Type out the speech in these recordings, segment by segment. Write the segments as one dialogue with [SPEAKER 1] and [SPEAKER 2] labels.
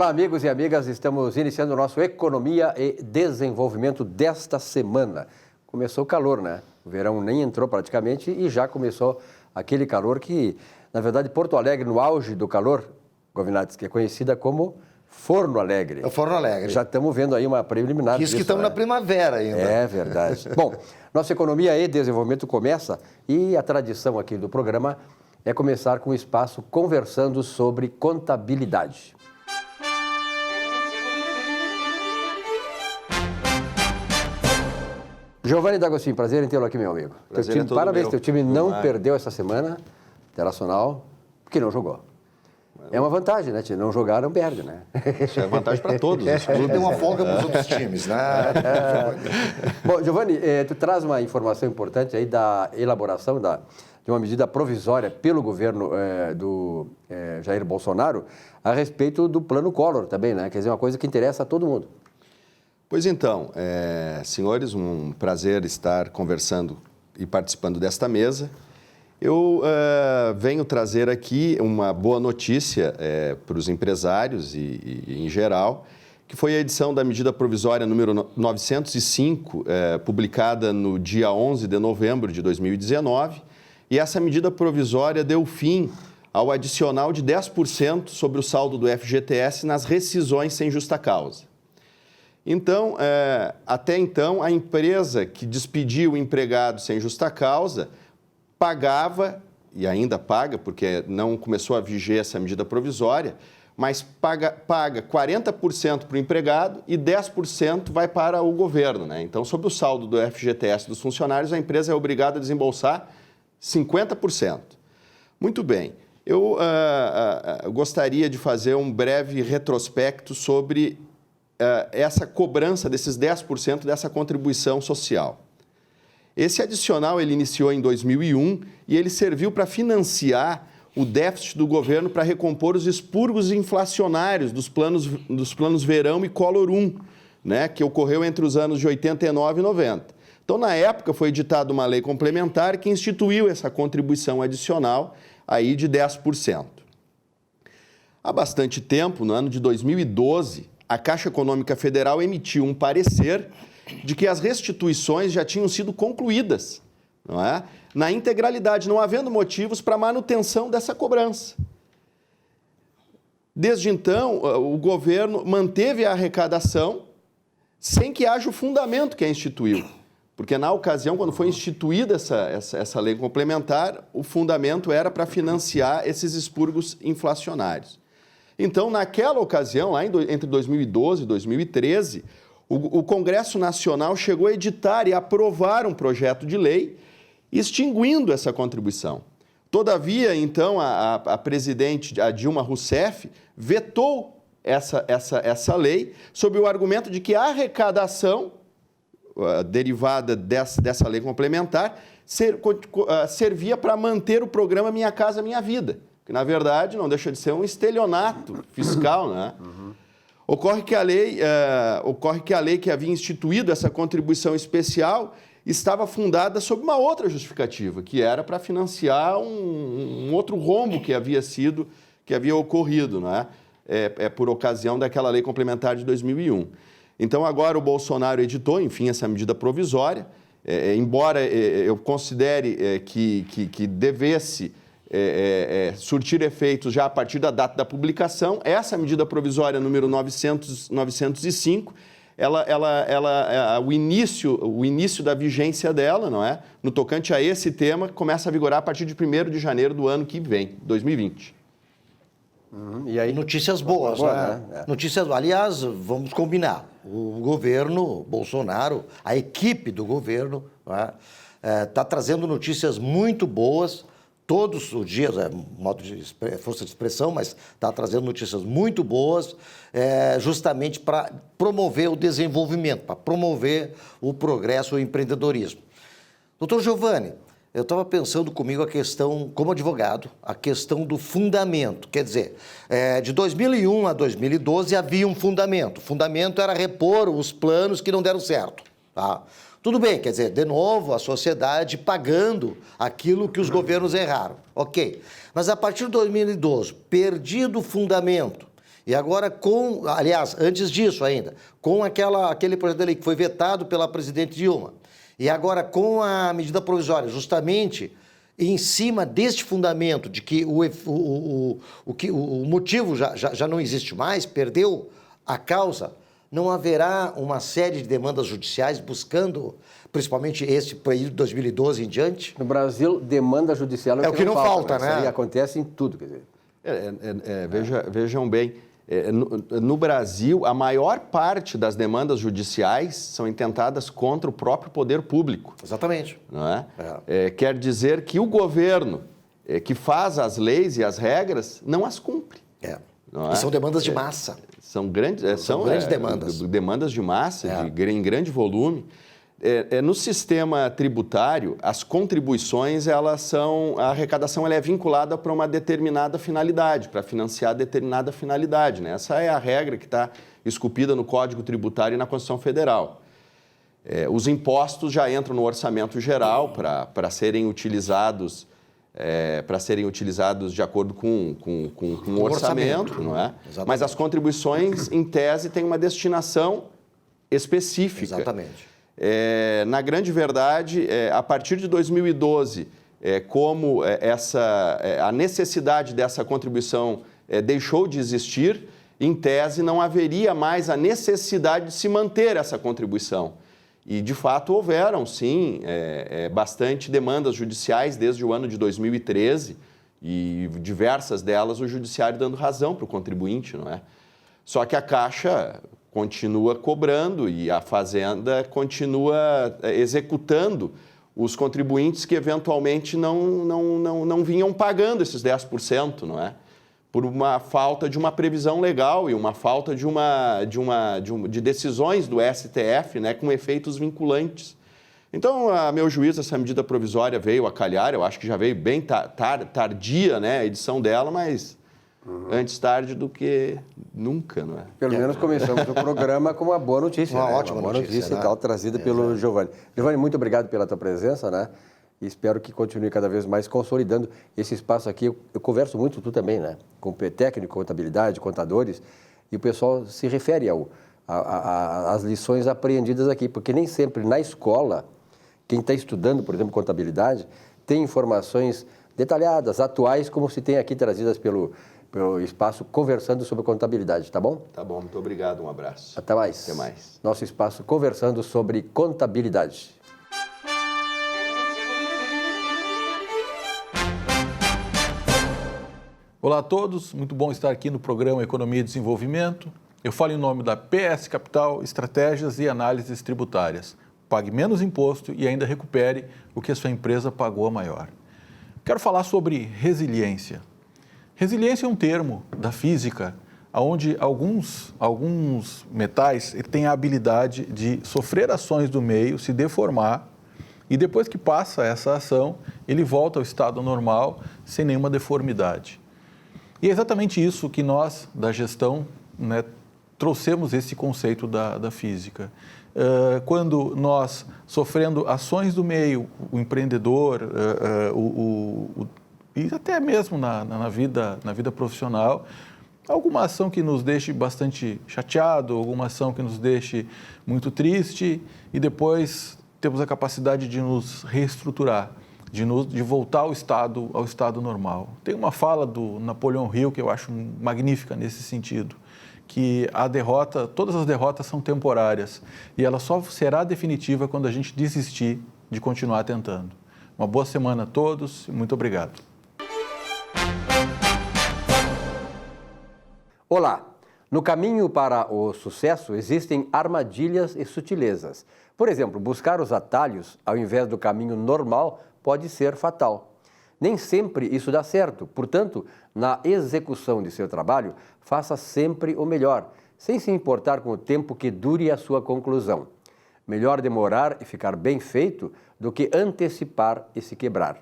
[SPEAKER 1] Olá, amigos e amigas, estamos iniciando o nosso Economia e Desenvolvimento desta semana. Começou o calor, né? O verão nem entrou praticamente e já começou aquele calor que, na verdade, Porto Alegre, no auge do calor, Govinates, que é conhecida como Forno Alegre.
[SPEAKER 2] É o Forno Alegre.
[SPEAKER 1] Já estamos vendo aí uma preliminar
[SPEAKER 2] Diz que estamos na primavera ainda.
[SPEAKER 1] É verdade. Bom, nossa Economia e Desenvolvimento começa e a tradição aqui do programa é começar com o espaço conversando sobre contabilidade. Giovanni D'Agostinho, prazer em tê-lo aqui, meu amigo. Parabéns, teu time não perdeu essa semana, Internacional, porque não jogou. É uma vantagem, né? Se não jogar, não perde, né?
[SPEAKER 3] Isso é vantagem para todos.
[SPEAKER 2] Tem uma folga para os outros times, né?
[SPEAKER 1] Bom, Giovanni, tu traz uma informação importante aí da elaboração de uma medida provisória pelo governo do Jair Bolsonaro a respeito do Plano Collor também, né? Quer dizer, uma coisa que interessa a todo mundo.
[SPEAKER 3] Pois então, senhores, um prazer estar conversando e participando desta mesa. Eu venho trazer aqui uma boa notícia para os empresários e em geral, que foi a edição da medida provisória número 905, publicada no dia 11 de novembro de 2019, e essa medida provisória deu fim ao adicional de 10% sobre o saldo do FGTS nas rescisões sem justa causa. Então, até então, a empresa que despediu o empregado sem justa causa pagava, e ainda paga, porque não começou a viger essa medida provisória, mas paga 40% para o empregado e 10% vai para o governo, né? Então, sobre o saldo do FGTS dos funcionários, a empresa é obrigada a desembolsar 50%. Muito bem. Eu gostaria de fazer um breve retrospecto sobre essa cobrança desses 10% dessa contribuição social. Esse adicional ele iniciou em 2001 e ele serviu para financiar o déficit do governo para recompor os expurgos inflacionários dos planos Verão e Collor I, né, que ocorreu entre os anos de 89 e 90. Então, na época, foi editada uma lei complementar que instituiu essa contribuição adicional aí de 10%. Há bastante tempo, no ano de 2012, a Caixa Econômica Federal emitiu um parecer de que as restituições já tinham sido concluídas, não é? Na integralidade, não havendo motivos para manutenção dessa cobrança. Desde então, o governo manteve a arrecadação sem que haja o fundamento que a instituiu. Porque, na ocasião, quando foi instituída essa lei complementar, o fundamento era para financiar esses expurgos inflacionários. Então, naquela ocasião, lá entre 2012 e 2013, o Congresso Nacional chegou a editar e aprovar um projeto de lei extinguindo essa contribuição. Todavia, então, a presidente, a Dilma Rousseff, vetou essa lei sob o argumento de que a arrecadação derivada dessa lei complementar servia para manter o programa Minha Casa Minha Vida, que, na verdade, não deixa de ser um estelionato fiscal, né? Uhum. Ocorre que a lei que havia instituído essa contribuição especial estava fundada sob uma outra justificativa, que era para financiar um outro rombo que havia ocorrido, né? Por ocasião daquela lei complementar de 2001. Então, agora o Bolsonaro editou, enfim, essa medida provisória, embora eu considere que devesse surtir efeitos já a partir da data da publicação, essa medida provisória número 905, o início da vigência dela, não é? No tocante a esse tema, começa a vigorar a partir de 1º de janeiro do ano que vem, 2020.
[SPEAKER 2] E aí? Notícias boas, né? Notícias, aliás, vamos combinar. O governo Bolsonaro, a equipe do governo, está trazendo notícias muito boas. Todos os dias, modo de força de expressão, mas está trazendo notícias muito boas, justamente para promover o desenvolvimento, para promover o progresso e o empreendedorismo. Doutor Giovanni, eu estava pensando comigo a questão, como advogado, a questão do fundamento. Quer dizer, de 2001 a 2012 havia um fundamento. O fundamento era repor os planos que não deram certo, tá? Tudo bem, quer dizer, de novo, a sociedade pagando aquilo que os governos erraram. Ok. Mas a partir de 2012, perdido o fundamento E agora aliás, antes disso ainda, com aquele projeto de lei que foi vetado pela presidente Dilma, e agora com a medida provisória, justamente em cima deste fundamento de que o motivo já não existe mais, perdeu a causa, não haverá uma série de demandas judiciais buscando, principalmente esse período de 2012 em diante?
[SPEAKER 1] No Brasil, demanda judicial
[SPEAKER 2] é o que não falta, né?
[SPEAKER 1] Isso aí acontece em tudo, quer dizer.
[SPEAKER 3] Vejam bem, no Brasil, a maior parte das demandas judiciais são intentadas contra o próprio poder público.
[SPEAKER 2] Exatamente.
[SPEAKER 3] Não é? Quer dizer que o governo que faz as leis e as regras não as cumpre.
[SPEAKER 2] E são demandas de massa.
[SPEAKER 3] São grandes
[SPEAKER 2] demandas.
[SPEAKER 3] Demandas de massa, em grande volume. No sistema tributário, as contribuições, a arrecadação ela é vinculada para uma determinada finalidade, para financiar determinada finalidade, né? Essa é a regra que está esculpida no Código Tributário e na Constituição Federal. Os impostos já entram no orçamento geral para serem utilizados de acordo com o orçamento, não é?
[SPEAKER 2] Exatamente.
[SPEAKER 3] Mas as contribuições, em tese, têm uma destinação específica.
[SPEAKER 2] Exatamente.
[SPEAKER 3] Na grande verdade, a partir de 2012, como a necessidade dessa contribuição deixou de existir, em tese não haveria mais a necessidade de se manter essa contribuição. E, de fato, houveram, sim, bastante demandas judiciais desde o ano de 2013 e diversas delas o judiciário dando razão para o contribuinte, não é? Só que a Caixa continua cobrando e a Fazenda continua executando os contribuintes que eventualmente não vinham pagando esses 10%, não é? Por uma falta de uma previsão legal e uma falta de decisões do STF, né, com efeitos vinculantes. Então, a meu juízo, essa medida provisória veio a calhar, eu acho que já veio bem tardia, né, a edição dela, mas antes tarde do que nunca, não é?
[SPEAKER 1] Pelo menos começamos o programa com uma boa notícia.
[SPEAKER 2] Uma
[SPEAKER 1] né?
[SPEAKER 2] ótima notícia,
[SPEAKER 1] e tal, trazida pelo Giovanni. Giovanni, muito obrigado pela tua presença, né? E espero que continue cada vez mais consolidando esse espaço aqui. Eu converso muito, tu também, né? Com técnico, contabilidade, contadores, e o pessoal se refere às lições aprendidas aqui, porque nem sempre na escola, quem está estudando, por exemplo, contabilidade, tem informações detalhadas, atuais, como se tem aqui trazidas pelo espaço Conversando sobre Contabilidade, tá bom?
[SPEAKER 3] Tá bom, muito obrigado, um abraço.
[SPEAKER 1] Até mais.
[SPEAKER 3] Até mais.
[SPEAKER 1] Nosso espaço Conversando sobre Contabilidade.
[SPEAKER 4] Olá a todos, muito bom estar aqui no programa Economia e Desenvolvimento. Eu falo em nome da PS Capital, Estratégias e Análises Tributárias. Pague menos imposto e ainda recupere o que a sua empresa pagou a maior. Quero falar sobre resiliência. Resiliência é um termo da física onde alguns metais têm a habilidade de sofrer ações do meio, se deformar, e depois que passa essa ação, ele volta ao estado normal sem nenhuma deformidade. E é exatamente isso que nós, da gestão, né, trouxemos esse conceito da física. Quando nós, sofrendo ações do meio, o empreendedor, e até mesmo na vida profissional, alguma ação que nos deixe bastante chateado, alguma ação que nos deixe muito triste, e depois temos a capacidade de nos reestruturar, de voltar ao estado normal. Tem uma fala do Napoleão Hill que eu acho magnífica nesse sentido, que todas as derrotas são temporárias e ela só será definitiva quando a gente desistir de continuar tentando. Uma boa semana a todos e muito obrigado.
[SPEAKER 1] Olá! No caminho para o sucesso existem armadilhas e sutilezas. Por exemplo, buscar os atalhos ao invés do caminho normal pode ser fatal. Nem sempre isso dá certo, portanto, na execução de seu trabalho, faça sempre o melhor, sem se importar com o tempo que dure a sua conclusão. Melhor demorar e ficar bem feito do que antecipar e se quebrar.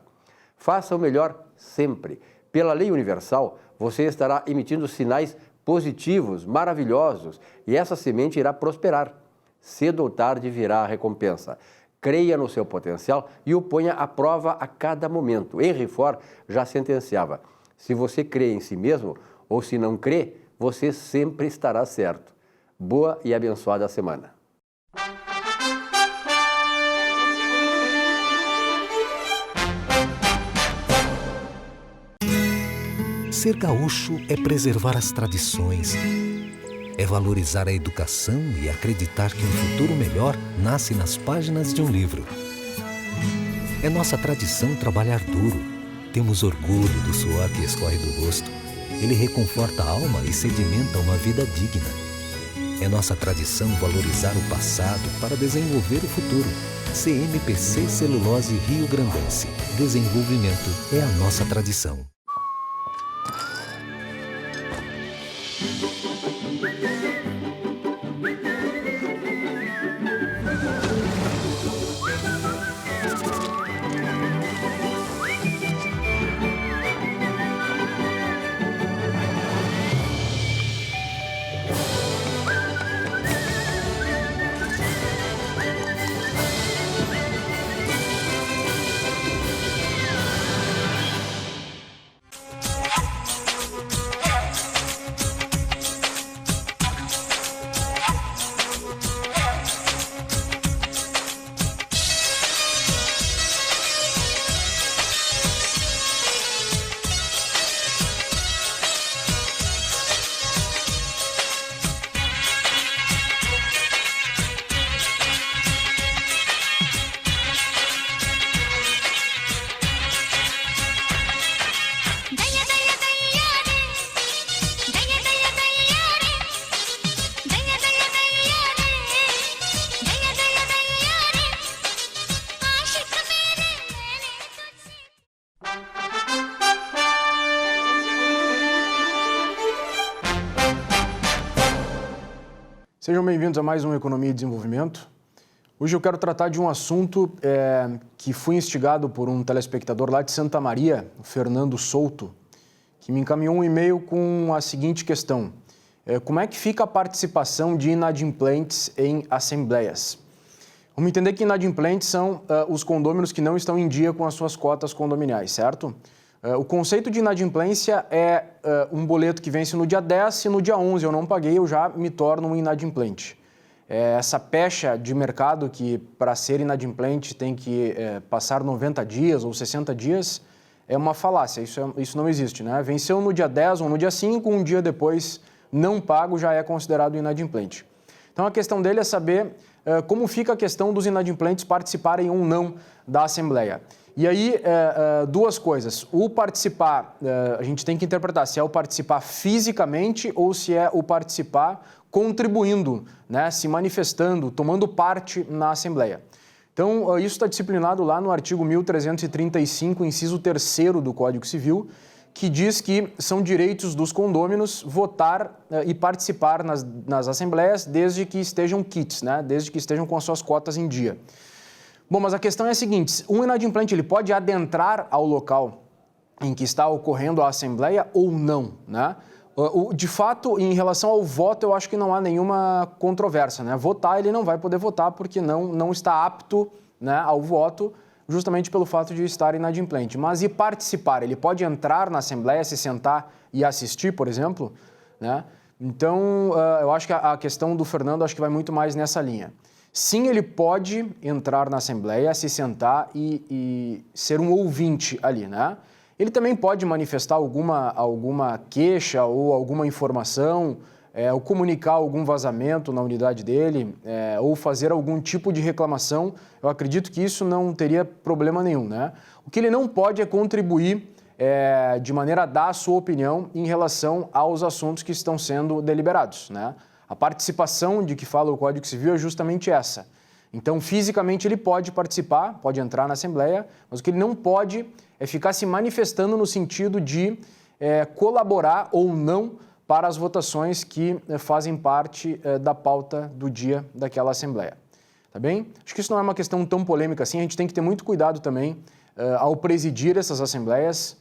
[SPEAKER 1] Faça o melhor sempre. Pela lei universal, você estará emitindo sinais positivos, maravilhosos, e essa semente irá prosperar. Cedo ou tarde virá a recompensa. Creia no seu potencial e o ponha à prova a cada momento. Henry Ford já sentenciava: se você crê em si mesmo ou se não crê, você sempre estará certo. Boa e abençoada semana.
[SPEAKER 5] Ser gaúcho é preservar as tradições, é valorizar a educação e acreditar que um futuro melhor nasce nas páginas de um livro. É nossa tradição trabalhar duro. Temos orgulho do suor que escorre do rosto. Ele reconforta a alma e sedimenta uma vida digna. É nossa tradição valorizar o passado para desenvolver o futuro. CMPC Celulose Rio Grandense. Desenvolvimento é a nossa tradição.
[SPEAKER 6] Sejam bem-vindos a mais um Economia e Desenvolvimento. Hoje eu quero tratar de um assunto que foi instigado por um telespectador lá de Santa Maria, o Fernando Souto, que me encaminhou um e-mail com a seguinte questão. Como é que fica a participação de inadimplentes em assembleias? Vamos entender que inadimplentes são os condôminos que não estão em dia com as suas cotas condominiais, certo? O conceito de inadimplência é um boleto que vence no dia 10, se no dia 11 eu não paguei, eu já me torno um inadimplente. Essa pecha de mercado que, para ser inadimplente, tem que passar 90 dias ou 60 dias, é uma falácia, isso não existe, né? Venceu no dia 10 ou no dia 5, um dia depois não pago, já é considerado inadimplente. Então a questão dele é saber como fica a questão dos inadimplentes participarem ou não da Assembleia. E aí, duas coisas. O participar, a gente tem que interpretar se é o participar fisicamente ou se é o participar contribuindo, né, se manifestando, tomando parte na Assembleia. Então, isso está disciplinado lá no artigo 1335, inciso 3º do Código Civil, que diz que são direitos dos condôminos votar e participar nas assembleias desde que estejam quites, né, desde que estejam com as suas cotas em dia. Bom, mas a questão é a seguinte, um inadimplente ele pode adentrar ao local em que está ocorrendo a assembleia ou não, né? De fato, em relação ao voto, eu acho que não há nenhuma controvérsia, né? Votar, ele não vai poder votar porque não está apto, né, ao voto, justamente pelo fato de estar inadimplente. Mas e participar? Ele pode entrar na assembleia, se sentar e assistir, por exemplo, né? Então, eu acho que a questão do Fernando acho que vai muito mais nessa linha. Sim, ele pode entrar na Assembleia, se sentar e ser um ouvinte ali, né? Ele também pode manifestar alguma queixa ou alguma informação, ou comunicar algum vazamento na unidade dele, ou fazer algum tipo de reclamação. Eu acredito que isso não teria problema nenhum, né? O que ele não pode é contribuir de maneira a dar a sua opinião em relação aos assuntos que estão sendo deliberados, né? A participação de que fala o Código Civil é justamente essa. Então, fisicamente, ele pode participar, pode entrar na Assembleia, mas o que ele não pode é ficar se manifestando no sentido de colaborar ou não para as votações que fazem parte da pauta do dia daquela Assembleia. Tá bem? Acho que isso não é uma questão tão polêmica assim, a gente tem que ter muito cuidado também ao presidir essas Assembleias.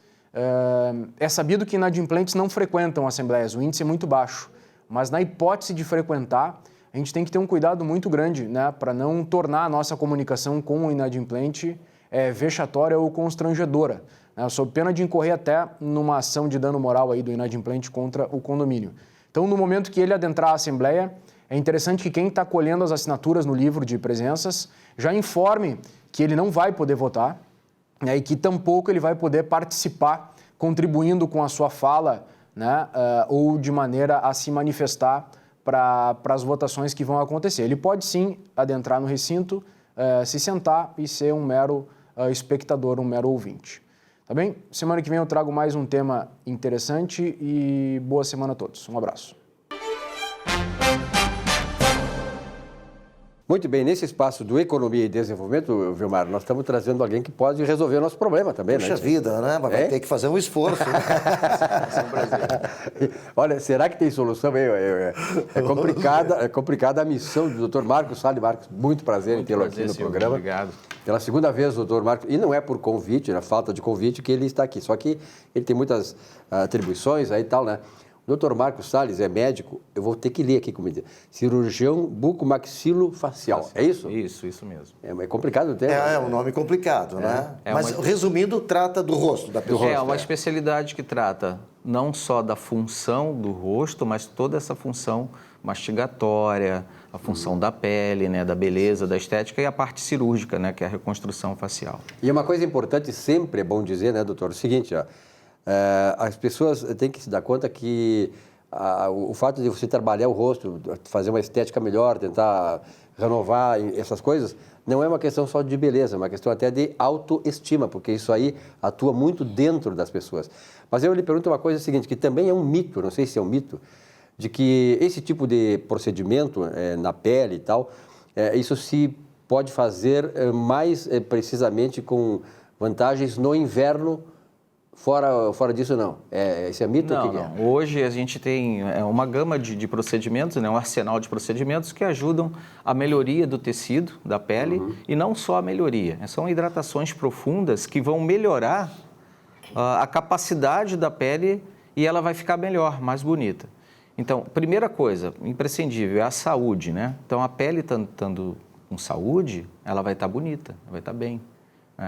[SPEAKER 6] É sabido que inadimplentes não frequentam Assembleias, o índice é muito baixo. Mas na hipótese de frequentar, a gente tem que ter um cuidado muito grande, né, para não tornar a nossa comunicação com o inadimplente vexatória ou constrangedora, né, sob pena de incorrer até numa ação de dano moral aí do inadimplente contra o condomínio. Então, no momento que ele adentrar a Assembleia, é interessante que quem está colhendo as assinaturas no livro de presenças já informe que ele não vai poder votar, né, e que tampouco ele vai poder participar, contribuindo com a sua fala, né, ou de maneira a se manifestar para as votações que vão acontecer. Ele pode sim adentrar no recinto, se sentar e ser um mero espectador, um mero ouvinte. Tá bem? Semana que vem eu trago mais um tema interessante e boa semana a todos. Um abraço.
[SPEAKER 1] Muito bem, nesse espaço do Economia e Desenvolvimento, Vilmar, nós estamos trazendo alguém que pode resolver o nosso problema também, né?
[SPEAKER 2] Puxa vida, né? Mas vai ter que fazer um esforço. Né?
[SPEAKER 1] Olha, será que tem solução? É complicada a missão do Dr. Marcos Salles. Marcos, muito prazer em tê-lo aqui no programa.
[SPEAKER 7] Obrigado.
[SPEAKER 1] Pela segunda vez, o Dr. Marcos, e não é por convite, na falta de convite, que ele está aqui, só que ele tem muitas atribuições aí e tal, né? O Dr. Marcos Salles é médico, eu vou ter que ler aqui como diz, cirurgião bucomaxilofacial, é isso?
[SPEAKER 7] Isso mesmo.
[SPEAKER 1] É complicado o termo.
[SPEAKER 2] É um nome complicado, né? Mas, resumindo, trata do rosto da pessoa.
[SPEAKER 7] É uma especialidade que trata não só da função do rosto, mas toda essa função mastigatória, a função da pele, né, da beleza, da estética e a parte cirúrgica, né, que é a reconstrução facial.
[SPEAKER 1] E uma coisa importante, sempre é bom dizer, né, doutor, é o seguinte, ó, as pessoas têm que se dar conta que o fato de você trabalhar o rosto, fazer uma estética melhor, tentar renovar essas coisas, não é uma questão só de beleza, é uma questão até de autoestima, porque isso aí atua muito dentro das pessoas. Mas eu lhe pergunto uma coisa seguinte, que também é um mito, não sei se é um mito, de que esse tipo de procedimento na pele e tal, isso se pode fazer mais precisamente com vantagens no inverno. Fora disso, não. Esse é mito?
[SPEAKER 7] Não,
[SPEAKER 1] o que
[SPEAKER 7] não.
[SPEAKER 1] É?
[SPEAKER 7] Hoje a gente tem uma gama de procedimentos, né, um arsenal de procedimentos que ajudam a melhoria do tecido, da pele, e não só a melhoria. São hidratações profundas que vão melhorar a capacidade da pele e ela vai ficar melhor, mais bonita. Então, primeira coisa, imprescindível, é a saúde, né? Então, a pele estando com saúde, ela vai estar bonita, vai estar bem.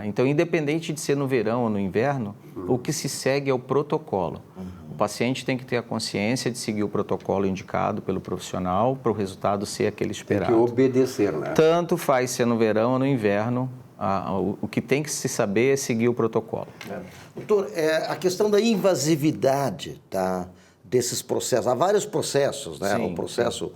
[SPEAKER 7] Então, independente de ser no verão ou no inverno, o que se segue é o protocolo. O paciente tem que ter a consciência de seguir o protocolo indicado pelo profissional para o resultado ser aquele esperado.
[SPEAKER 1] Tem que obedecer, né?
[SPEAKER 7] Tanto faz ser no verão ou no inverno, o que tem que se saber é seguir o protocolo.
[SPEAKER 2] Doutor, a questão da invasividade desses processos, há vários processos, né?
[SPEAKER 7] Sim,
[SPEAKER 2] o processo...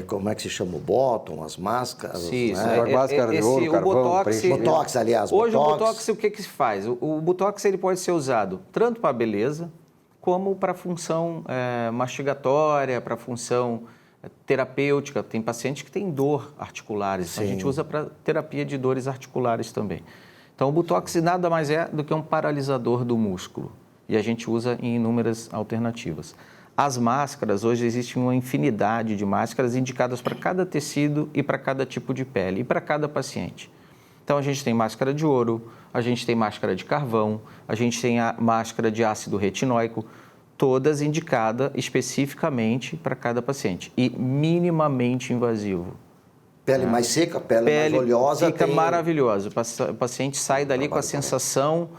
[SPEAKER 2] como é que se chama? O bottom, as máscaras.
[SPEAKER 7] Sim,
[SPEAKER 2] né?
[SPEAKER 1] Máscara de ouro, carvão,
[SPEAKER 2] Botox, aliás.
[SPEAKER 7] Hoje o Botox, o que se faz? O Botox ele pode ser usado tanto para a beleza, como para a função mastigatória, para a função terapêutica. Tem pacientes que têm dor articulares, então a gente usa para terapia de dores articulares também. Então o Botox nada mais é do que um paralisador do músculo e a gente usa em inúmeras alternativas. As máscaras, hoje existe uma infinidade de máscaras indicadas para cada tecido e para cada tipo de pele e para cada paciente. Então, a gente tem máscara de ouro, a gente tem máscara de carvão, a gente tem a máscara de ácido retinóico, todas indicadas especificamente para cada paciente e minimamente invasivo.
[SPEAKER 2] Pele mais seca, pele mais oleosa.
[SPEAKER 7] Fica maravilhoso. O paciente sai dali com a sensação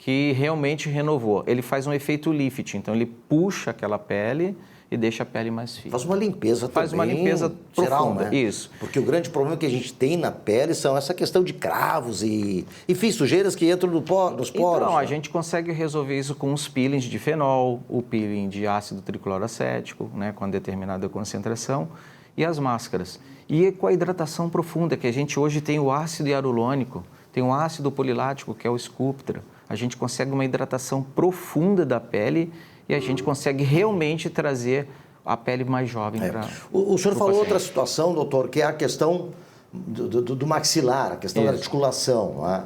[SPEAKER 7] que realmente renovou. Ele faz um efeito lift, então ele puxa aquela pele e deixa a pele mais fina.
[SPEAKER 2] Faz uma limpeza também.
[SPEAKER 7] Faz uma limpeza profunda,
[SPEAKER 2] né?
[SPEAKER 7] Isso.
[SPEAKER 2] Porque o grande problema que a gente tem na pele são essa questão de cravos e, enfim, sujeiras que entram nos poros.
[SPEAKER 7] Então,
[SPEAKER 2] né?
[SPEAKER 7] a gente consegue resolver isso com os peelings de fenol, o peeling de ácido tricloroacético, né, com determinada concentração, e as máscaras. E com a hidratação profunda, que a gente hoje tem o ácido hialurônico, tem o ácido polilático, que é o Sculptra. A gente consegue uma hidratação profunda da pele e a gente consegue realmente trazer a pele mais jovem para
[SPEAKER 2] o senhor falou outra situação, doutor, que é a questão do maxilar, a questão da articulação. Né?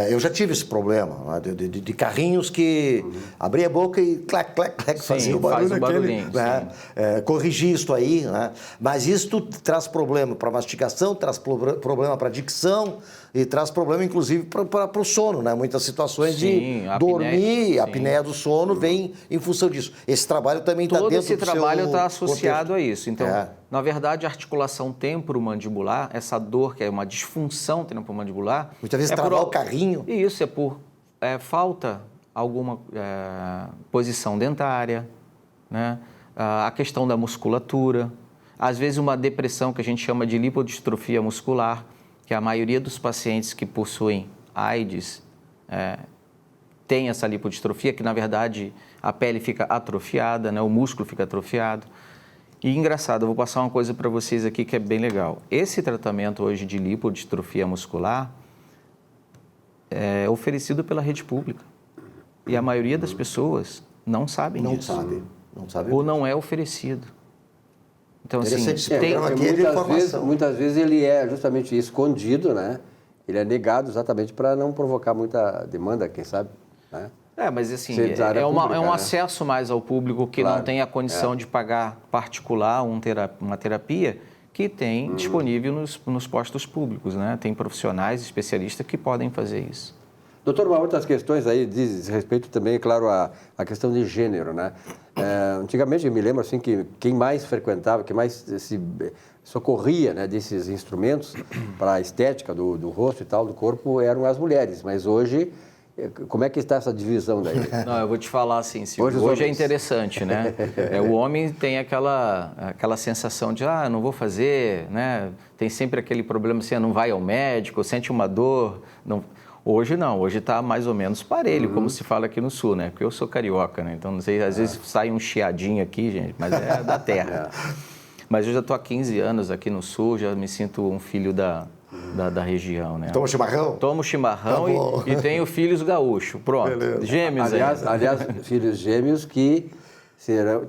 [SPEAKER 2] Eu já tive esse problema, né? de carrinhos que abria a boca e clac, clac, clac, fazia o barulho
[SPEAKER 7] faz o barulhinho,
[SPEAKER 2] né? Corrigir isso aí, né? Mas isso traz problema para mastigação, traz problema para dicção e traz problema, inclusive, para o sono, né? Muitas situações de dormir, a apneia do sono vem em função disso. Esse trabalho também está dentro do seu...
[SPEAKER 7] Todo esse trabalho está associado a isso. Então, na verdade, a articulação temporomandibular, essa dor que é uma disfunção temporomandibular...
[SPEAKER 2] Muitas vezes travar o carrinho.
[SPEAKER 7] Isso, é por falta alguma posição dentária, né? a questão da musculatura, às vezes uma depressão que a gente chama de lipodistrofia muscular, que a maioria dos pacientes que possuem AIDS tem essa lipodistrofia, que na verdade a pele fica atrofiada, né? O músculo fica atrofiado. E engraçado, eu vou passar uma coisa para vocês aqui que é bem legal. Esse tratamento hoje de lipodistrofia muscular é oferecido pela rede pública. E a maioria das pessoas não sabem disso.
[SPEAKER 2] Não sabe.
[SPEAKER 7] Ou não é oferecido. Então, assim,
[SPEAKER 1] muitas vezes ele é justamente escondido, né? Ele é negado exatamente para não provocar muita demanda, quem sabe, né?
[SPEAKER 7] Mas assim, é um acesso mais ao público que não tem a condição de pagar particular uma terapia que tem disponível nos postos públicos, né? Tem profissionais, especialistas que podem fazer isso.
[SPEAKER 1] Doutor, uma outra questões aí diz respeito também, claro, à questão de gênero, né? Antigamente, eu me lembro assim que quem mais frequentava, quem mais se socorria, né, desses instrumentos para a estética do rosto e tal, do corpo, eram as mulheres. Mas hoje, como é que está essa divisão daí?
[SPEAKER 7] Não, eu vou te falar assim, Silvio, hoje é interessante, né? O homem tem aquela sensação de, não vou fazer, né? Tem sempre aquele problema assim, não vai ao médico, sente uma dor, não... Hoje não, hoje está mais ou menos parelho, como se fala aqui no Sul, né? Porque eu sou carioca, né? Então, não sei, às vezes sai um chiadinho aqui, gente, mas é da terra. Mas eu já estou há 15 anos aqui no Sul, já me sinto um filho da região, né?
[SPEAKER 2] Toma chimarrão?
[SPEAKER 7] Tomo chimarrão e tenho filhos gaúchos, pronto. Beleza. Gêmeos
[SPEAKER 1] aliás, filhos gêmeos que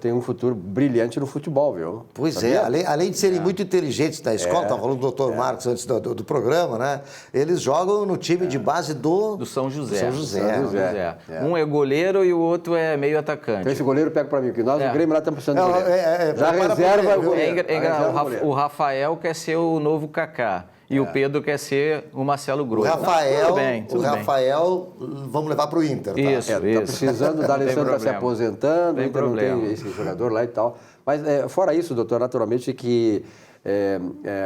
[SPEAKER 1] tem um futuro brilhante no futebol, viu?
[SPEAKER 2] Pois sabia? Além de serem muito inteligentes na escola, estava falando do doutor Marcos antes do programa, né? Eles jogam no time de base do
[SPEAKER 7] São José.
[SPEAKER 2] São José.
[SPEAKER 7] Um é goleiro e o outro é meio atacante.
[SPEAKER 1] Então esse goleiro pega para mim, porque nós no Grêmio lá estamos precisando de goleiro. Já reserva o goleiro.
[SPEAKER 7] O Rafael quer ser o novo Kaká. E o Pedro quer ser o Marcelo Grosso.
[SPEAKER 2] O Rafael, vamos levar para o Inter. Tá?
[SPEAKER 7] Isso.
[SPEAKER 1] Está precisando, o D'Alessandro está se aposentando, o Inter não tem esse jogador lá e tal. Mas, fora isso, doutor, naturalmente que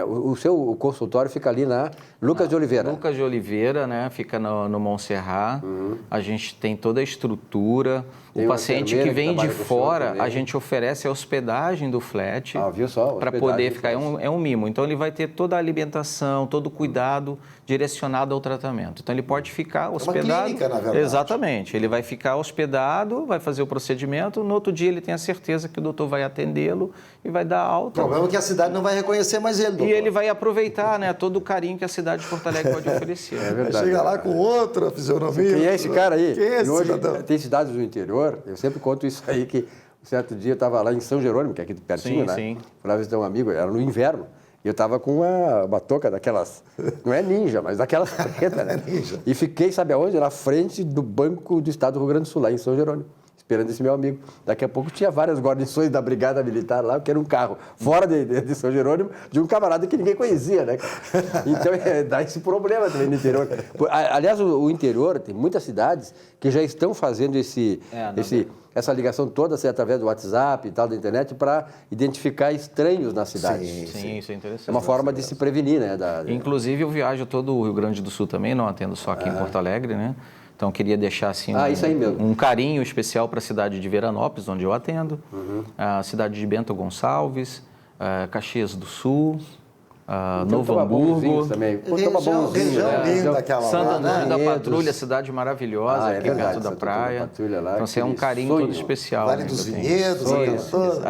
[SPEAKER 1] o seu consultório fica ali na Lucas de Oliveira.
[SPEAKER 7] Lucas de Oliveira, né? Fica no Montserrat. A gente tem toda a estrutura. O paciente que vem de fora, a gente oferece a hospedagem do flat para poder ficar. É um mimo. Então, ele vai ter toda a alimentação, todo o cuidado direcionado ao tratamento. Então, ele pode ficar hospedado.
[SPEAKER 2] É uma clínica, na verdade.
[SPEAKER 7] Exatamente. Ele vai ficar hospedado, vai fazer o procedimento. No outro dia, ele tem a certeza que o doutor vai atendê-lo e vai dar alta.
[SPEAKER 2] O problema é que a cidade não vai reconhecer mais ele, doutor.
[SPEAKER 7] E ele vai aproveitar, né, todo o carinho que a cidade de Porto Alegre pode oferecer.
[SPEAKER 1] É verdade.
[SPEAKER 2] Chega lá com outra fisionomia.
[SPEAKER 1] Quem é esse cara aí?
[SPEAKER 2] Quem é esse
[SPEAKER 1] hoje
[SPEAKER 2] cidadão?
[SPEAKER 1] Tem cidades do interior, eu sempre conto isso aí, que um certo dia eu estava lá em São Jerônimo, que é aqui pertinho, né?
[SPEAKER 7] Sim.
[SPEAKER 1] Fui lá visitar um amigo, era no inverno, e eu estava com uma touca daquelas, não é ninja, mas daquelas pretas, né? E fiquei, sabe aonde? Na frente do Banco do Estado do Rio Grande do Sul, lá em São Jerônimo, esperando esse meu amigo. Daqui a pouco tinha várias guarnições da Brigada Militar lá, que era um carro fora de São Jerônimo, de um camarada que ninguém conhecia, né? Então, dá esse problema também no interior. Aliás, o interior, tem muitas cidades que já estão fazendo essa ligação toda através do WhatsApp e tal, da internet, para identificar estranhos na cidade.
[SPEAKER 7] Sim, isso é interessante.
[SPEAKER 1] É uma forma de se prevenir, né?
[SPEAKER 7] Inclusive, eu viajo todo o Rio Grande do Sul também, não atendo só aqui em Porto Alegre, né? Então, queria deixar assim, um carinho especial para a cidade de Veranópolis, onde eu atendo, a cidade de Bento Gonçalves, Caxias do Sul, Novo Hamburgo.
[SPEAKER 2] Região linda aquela
[SPEAKER 7] Santo
[SPEAKER 2] lá,
[SPEAKER 7] Antônio da Patrulha, cidade maravilhosa, aqui perto da praia. Então, assim, é um carinho todo especial.
[SPEAKER 2] Vale dos Vinhedos,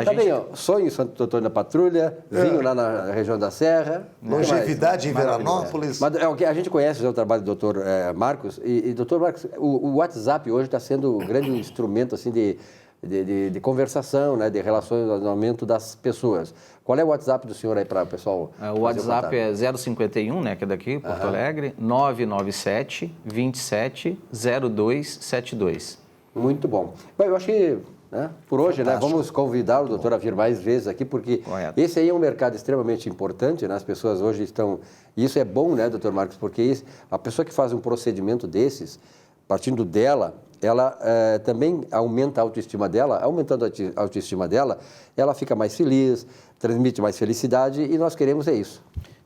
[SPEAKER 1] Também, sonho Santo Antônio da Patrulha, vinho lá na região da Serra.
[SPEAKER 2] Longevidade em Veranópolis.
[SPEAKER 1] Mas a gente conhece o trabalho do doutor Marcos, e doutor Marcos, o WhatsApp hoje está sendo um grande instrumento assim, de conversação, né, de relacionamento das pessoas. Qual é o WhatsApp do senhor aí para o pessoal?
[SPEAKER 7] O WhatsApp é 051, né, que é daqui, Porto Alegre, 997 27 0272.
[SPEAKER 1] Muito bom. Bom, eu acho que, né, por hoje, né, vamos convidar o doutor a vir mais vezes aqui, porque esse aí é um mercado extremamente importante, né, as pessoas hoje estão... E isso é bom, né, doutor Marcos, porque a pessoa que faz um procedimento desses, partindo dela, ela também aumenta a autoestima dela, aumentando a autoestima dela, ela fica mais feliz, transmite mais felicidade e nós queremos isso.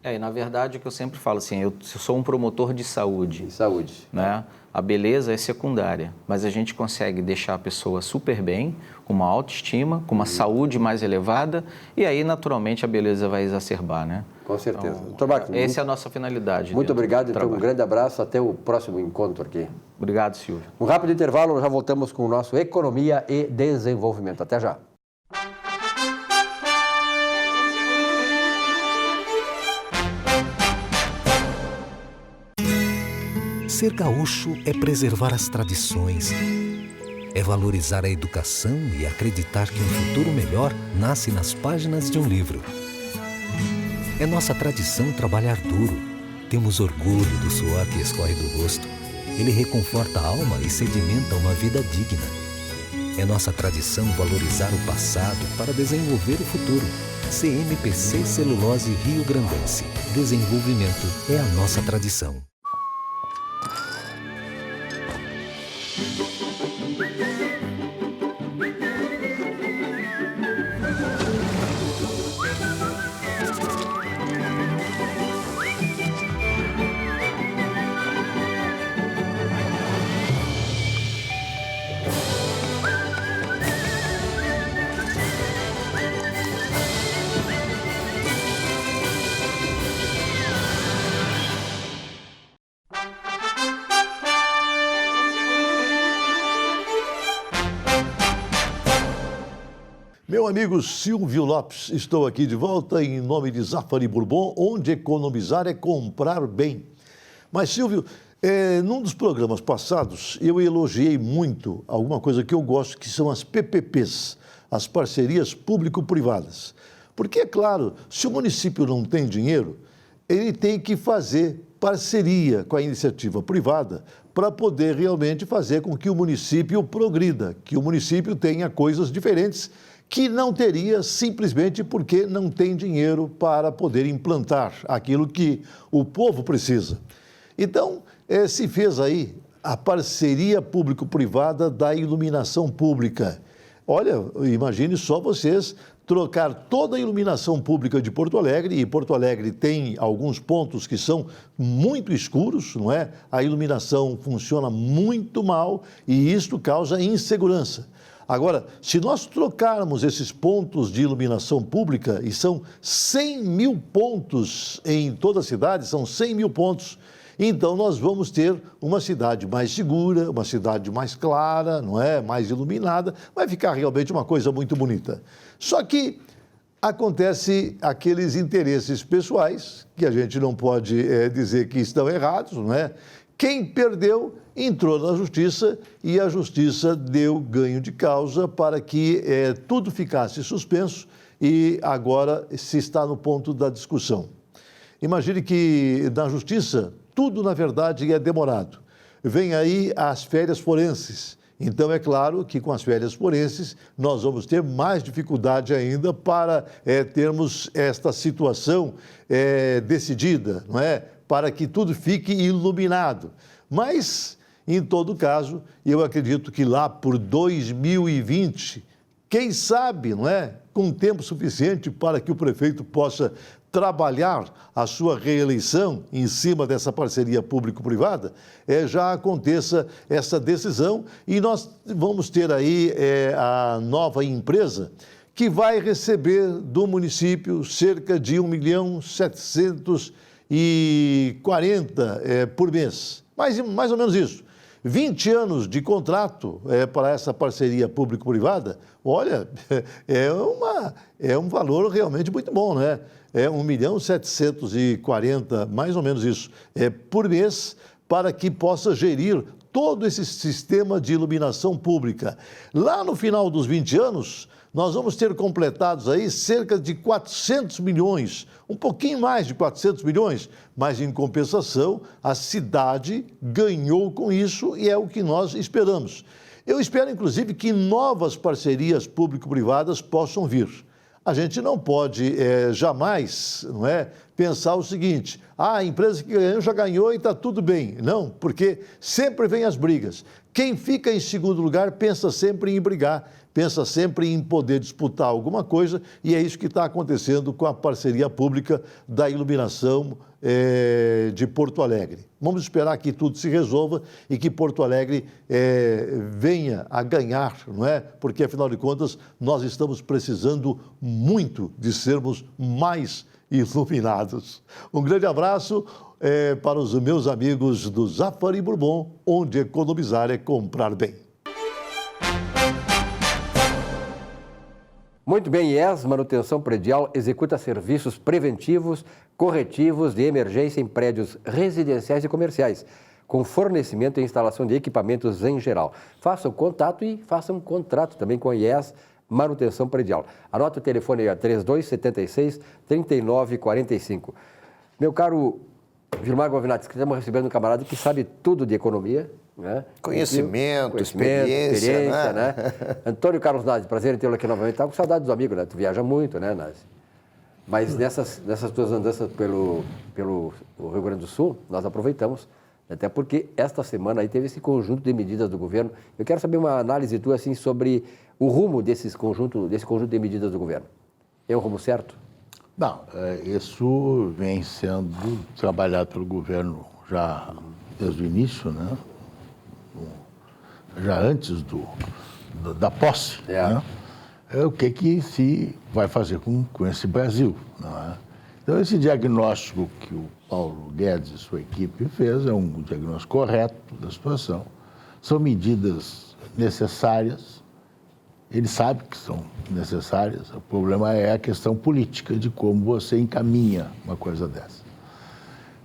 [SPEAKER 7] E na verdade, o que eu sempre falo assim, eu sou um promotor de saúde. Né? A beleza é secundária, mas a gente consegue deixar a pessoa super bem, com uma autoestima, com uma saúde mais elevada, e aí, naturalmente, a beleza vai exacerbar, né?
[SPEAKER 1] Com certeza.
[SPEAKER 7] Então, essa é a nossa finalidade.
[SPEAKER 1] Muito obrigado, então, um grande abraço, até o próximo encontro aqui.
[SPEAKER 7] Obrigado, Silvio.
[SPEAKER 1] Um rápido intervalo, já voltamos com o nosso Economia e Desenvolvimento. Até já.
[SPEAKER 5] Ser gaúcho é preservar as tradições, é valorizar a educação e acreditar que um futuro melhor nasce nas páginas de um livro. É nossa tradição trabalhar duro. Temos orgulho do suor que escorre do rosto. Ele reconforta a alma e sedimenta uma vida digna. É nossa tradição valorizar o passado para desenvolver o futuro. CMPC Celulose Rio Grandense. Desenvolvimento é a nossa tradição.
[SPEAKER 8] Meu amigo Silvio Lopes, estou aqui de volta em nome de Zafari Bourbon, onde economizar é comprar bem. Mas, Silvio, num dos programas passados, eu elogiei muito alguma coisa que eu gosto, que são as PPPs, as parcerias público-privadas. Porque, é claro, se o município não tem dinheiro, ele tem que fazer parceria com a iniciativa privada para poder realmente fazer com que o município progrida, que o município tenha coisas diferentes que não teria simplesmente porque não tem dinheiro para poder implantar aquilo que o povo precisa. Então, se fez aí a parceria público-privada da iluminação pública. Olha, imagine só vocês trocar toda a iluminação pública de Porto Alegre, e Porto Alegre tem alguns pontos que são muito escuros, não é? A iluminação funciona muito mal e isto causa insegurança. Agora, se nós trocarmos esses pontos de iluminação pública, e são 100 mil pontos em toda a cidade, são 100 mil pontos, então nós vamos ter uma cidade mais segura, uma cidade mais clara, não é? Mais iluminada, vai ficar realmente uma coisa muito bonita. Só que acontece aqueles interesses pessoais, que a gente não pode dizer que estão errados, não é? Quem perdeu entrou na justiça e a justiça deu ganho de causa para que tudo ficasse suspenso e agora se está no ponto da discussão. Imagine que na justiça tudo, na verdade, é demorado. Vem aí as férias forenses. Então, é claro que com as férias forenses nós vamos ter mais dificuldade ainda para termos esta situação decidida, não é? Para que tudo fique iluminado. Mas, em todo caso, eu acredito que lá por 2020, quem sabe, não é? Com tempo suficiente para que o prefeito possa trabalhar a sua reeleição em cima dessa parceria público-privada, já aconteça essa decisão e nós vamos ter aí a nova empresa que vai receber do município cerca de 1.740.000 por mês. Mais ou menos isso. 20 anos de contrato para essa parceria público-privada, olha, é um valor realmente muito bom, né? 1.740.000, mais ou menos isso, por mês, para que possa gerir todo esse sistema de iluminação pública. Lá no final dos 20 anos, nós vamos ter completados aí cerca de 400 milhões, um pouquinho mais de 400 milhões, mas em compensação a cidade ganhou com isso e é o que nós esperamos. Eu espero, inclusive, que novas parcerias público-privadas possam vir. A gente não pode jamais, não é, pensar o seguinte: a empresa que ganhou já ganhou e está tudo bem. Não, porque sempre vem as brigas. Quem fica em segundo lugar pensa sempre em brigar, pensa sempre em poder disputar alguma coisa, e é isso que está acontecendo com a parceria pública da iluminação de Porto Alegre. Vamos esperar que tudo se resolva e que Porto Alegre venha a ganhar, não é? Porque, afinal de contas, nós estamos precisando muito de sermos mais iluminados. Um grande abraço para os meus amigos do Zafari Bourbon, onde economizar é comprar bem.
[SPEAKER 1] Muito bem, IES Manutenção Predial executa serviços preventivos, corretivos de emergência em prédios residenciais e comerciais, com fornecimento e instalação de equipamentos em geral. Façam contato e façam contrato também com a IES Manutenção Predial. Anota o telefone aí, 3276-3945. Meu caro Gilmar Govinati, estamos recebendo um camarada que sabe tudo de economia, né?
[SPEAKER 2] Conhecimento, experiência,
[SPEAKER 1] né? Antônio Carlos Nasi, prazer em tê-lo aqui novamente. Estava com saudade dos amigos, né? Tu viaja muito, né, Nasi? Mas nessas tuas andanças pelo Rio Grande do Sul, nós aproveitamos, até porque esta semana aí teve esse conjunto de medidas do governo. Eu quero saber uma análise tua, assim, sobre o rumo desse conjunto de medidas do governo. É o rumo certo?
[SPEAKER 9] Não, isso vem sendo trabalhado pelo governo já desde o início, né? Já antes da posse, né? O que se vai fazer com esse Brasil, não é? Então, esse diagnóstico que o Paulo Guedes e sua equipe fez é um diagnóstico correto da situação. São medidas necessárias, ele sabe que são necessárias, o problema é a questão política de como você encaminha uma coisa dessa.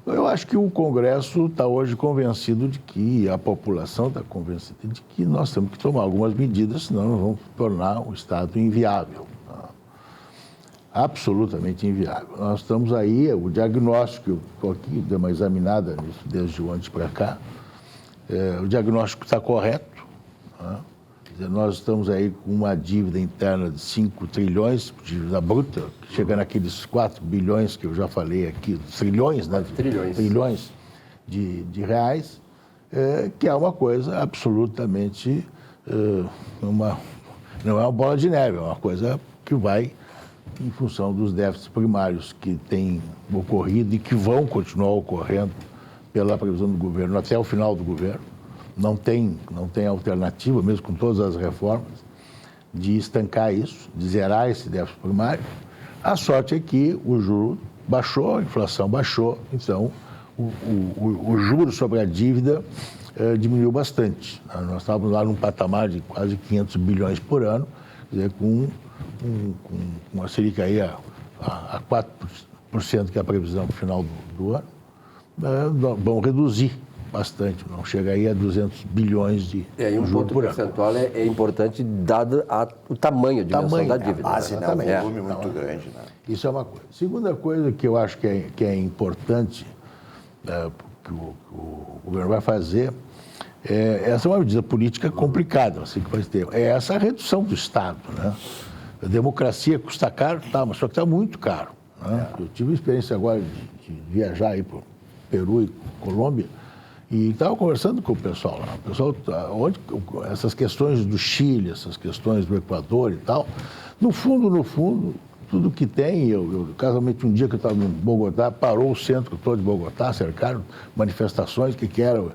[SPEAKER 9] Eu acho que o Congresso está hoje convencido de que, a população está convencida de que nós temos que tomar algumas medidas, senão nós vamos tornar o Estado inviável. Absolutamente inviável. Nós estamos aí, o diagnóstico, eu estou aqui, dei uma examinada nisso desde ontem para cá, o diagnóstico está correto, né? Nós estamos aí com uma dívida interna de 5 trilhões, dívida bruta, que chega naqueles 4 bilhões que eu já falei aqui, trilhões, né? Trilhões de reais, que é uma coisa absolutamente, não é uma bola de neve, é uma coisa que vai em função dos déficits primários que têm ocorrido e que vão continuar ocorrendo pela previsão do governo até o final do governo. Não tem alternativa, mesmo com todas as reformas, de estancar isso, de zerar esse déficit primário. A sorte é que o juro baixou, a inflação baixou, então o juro sobre a dívida diminuiu bastante. Nós estávamos lá num patamar de quase 500 bilhões por ano, quer dizer, com uma Selic aí a 4%, que é a previsão para o final do ano, vão reduzir bastante, não chega aí a 200 bilhões de
[SPEAKER 1] juros por ano. Percentual é importante, dado o tamanho, a dimensão da dívida.
[SPEAKER 2] A base, né? Um volume muito grande. Né?
[SPEAKER 9] Isso é uma coisa. Segunda coisa que eu acho que é importante que o governo vai fazer, essa é uma medida política complicada, assim, que vai ter, é essa redução do Estado, né? A democracia custa caro, tá, mas só que está muito caro, né? Eu tive a experiência agora de viajar aí para o Peru e Colômbia, e estava conversando com o pessoal lá. O pessoal, essas questões do Chile, essas questões do Equador e tal, no fundo, tudo que tem, eu casualmente um dia que eu estava em Bogotá, parou o centro todo de Bogotá, cercaram manifestações que eram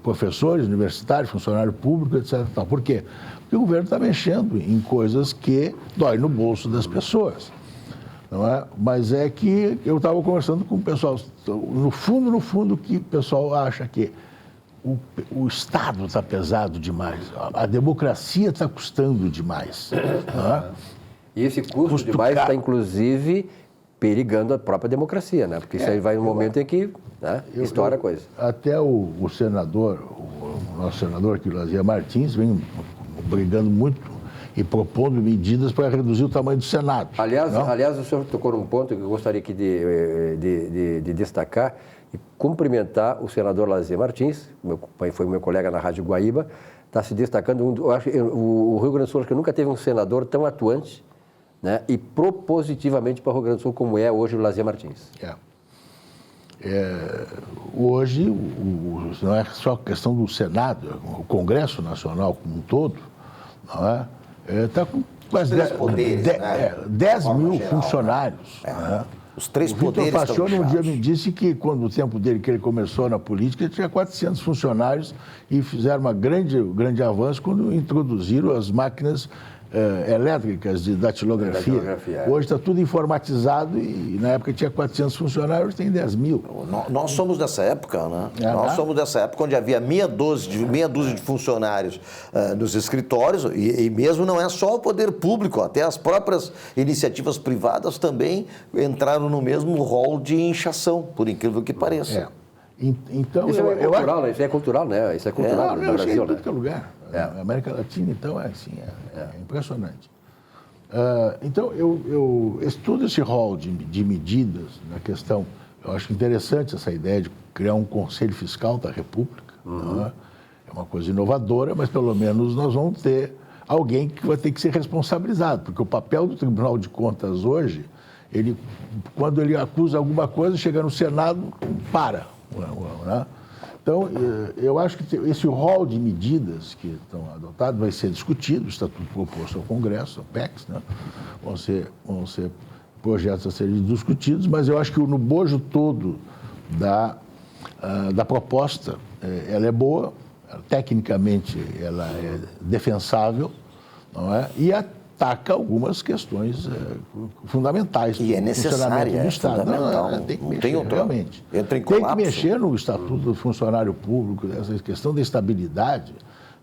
[SPEAKER 9] professores, universitários, funcionário público, etc. Por quê? Porque o governo está mexendo em coisas que dói no bolso das pessoas. Não é? Mas é que eu estava conversando com o pessoal, no fundo, que o pessoal acha que o Estado está pesado demais, a democracia está custando demais. Não é?
[SPEAKER 1] E esse custo demais está, inclusive, perigando a própria democracia, né? Porque isso aí vai num momento em que, né, estoura a coisa.
[SPEAKER 9] Até o senador, o nosso senador aqui, Lazier Martins, vem brigando muito e propondo medidas para reduzir o tamanho do Senado.
[SPEAKER 1] Aliás, o senhor tocou num ponto que eu gostaria aqui de destacar e cumprimentar o senador Lazier Martins, foi meu colega na Rádio Guaíba, está se destacando. Eu acho que o Rio Grande do Sul acho que nunca teve um senador tão atuante né, e propositivamente para o Rio Grande do Sul, como é hoje o Lazier Martins.
[SPEAKER 9] Hoje, não é só questão do Senado, o Congresso Nacional como um todo, não é? Está com quase 10 mil funcionários. Né?
[SPEAKER 2] Os três
[SPEAKER 9] o
[SPEAKER 2] poderes
[SPEAKER 9] Vitor
[SPEAKER 2] estão
[SPEAKER 9] Pachone um dia
[SPEAKER 2] inchados.
[SPEAKER 9] me disse que, quando no tempo dele, que ele começou na política, ele tinha 400 funcionários e fizeram um grande avanço quando introduziram as máquinas elétricas de datilografia. Hoje está tudo informatizado e na época tinha 400 funcionários, hoje tem 10 mil.
[SPEAKER 2] Nós somos dessa época, né? Nós somos dessa época onde havia meia dúzia de funcionários nos escritórios e mesmo não é só o poder público, até as próprias iniciativas privadas também entraram no mesmo rol de inchação, por incrível que pareça.
[SPEAKER 9] Então,
[SPEAKER 1] isso é cultural, né? Isso é cultural no Brasil,
[SPEAKER 9] em
[SPEAKER 1] né?
[SPEAKER 9] todo lugar. A América Latina, então, é impressionante. Então, eu estudo esse rol de medidas na questão. Eu acho interessante essa ideia de criar um Conselho Fiscal da República. É uma coisa inovadora, mas pelo menos nós vamos ter alguém que vai ter que ser responsabilizado, porque o papel do Tribunal de Contas hoje, quando ele acusa alguma coisa, chega no Senado, para. Né? Então, eu acho que esse rol de medidas que estão adotadas vai ser discutido, o Estatuto proposto ao Congresso, ao PEX, né? vão ser projetos a serem discutidos, mas eu acho que no bojo todo da proposta, ela é boa, tecnicamente ela é defensável, não é? E ataca algumas questões fundamentais
[SPEAKER 2] e é necessária,
[SPEAKER 9] do Estado.
[SPEAKER 2] Fundamental.
[SPEAKER 9] Tem que mexer, realmente.
[SPEAKER 2] Entra em
[SPEAKER 9] tem
[SPEAKER 2] colapso.
[SPEAKER 9] que mexer no Estatuto do Funcionário Público, essa questão da estabilidade.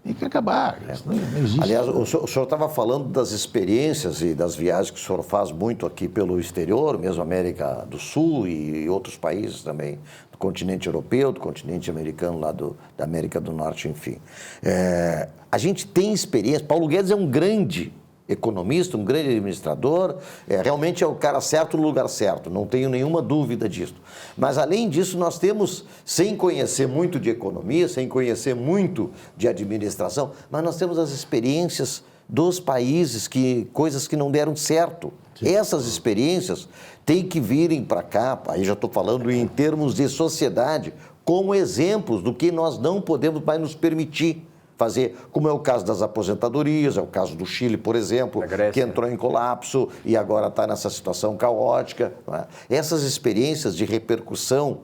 [SPEAKER 9] Tem que acabar, senão não existe.
[SPEAKER 2] Aliás, o senhor estava falando das experiências e das viagens que o senhor faz muito aqui pelo exterior, mesmo América do Sul e outros países também, do continente europeu, do continente americano, lá da América do Norte, enfim. A gente tem experiência. Paulo Guedes é um grande economista, um grande administrador, realmente é o cara certo no lugar certo, não tenho nenhuma dúvida disso. Mas, além disso, nós temos, sem conhecer muito de economia, sem conhecer muito de administração, mas nós temos as experiências dos países, coisas que não deram certo. Sim. Essas experiências têm que virem para cá, aí já estou falando em termos de sociedade, como exemplos do que nós não podemos mais nos permitir fazer, como é o caso das aposentadorias, é o caso do Chile, por exemplo, que entrou em colapso e agora está nessa situação caótica. Não é? Essas experiências de repercussão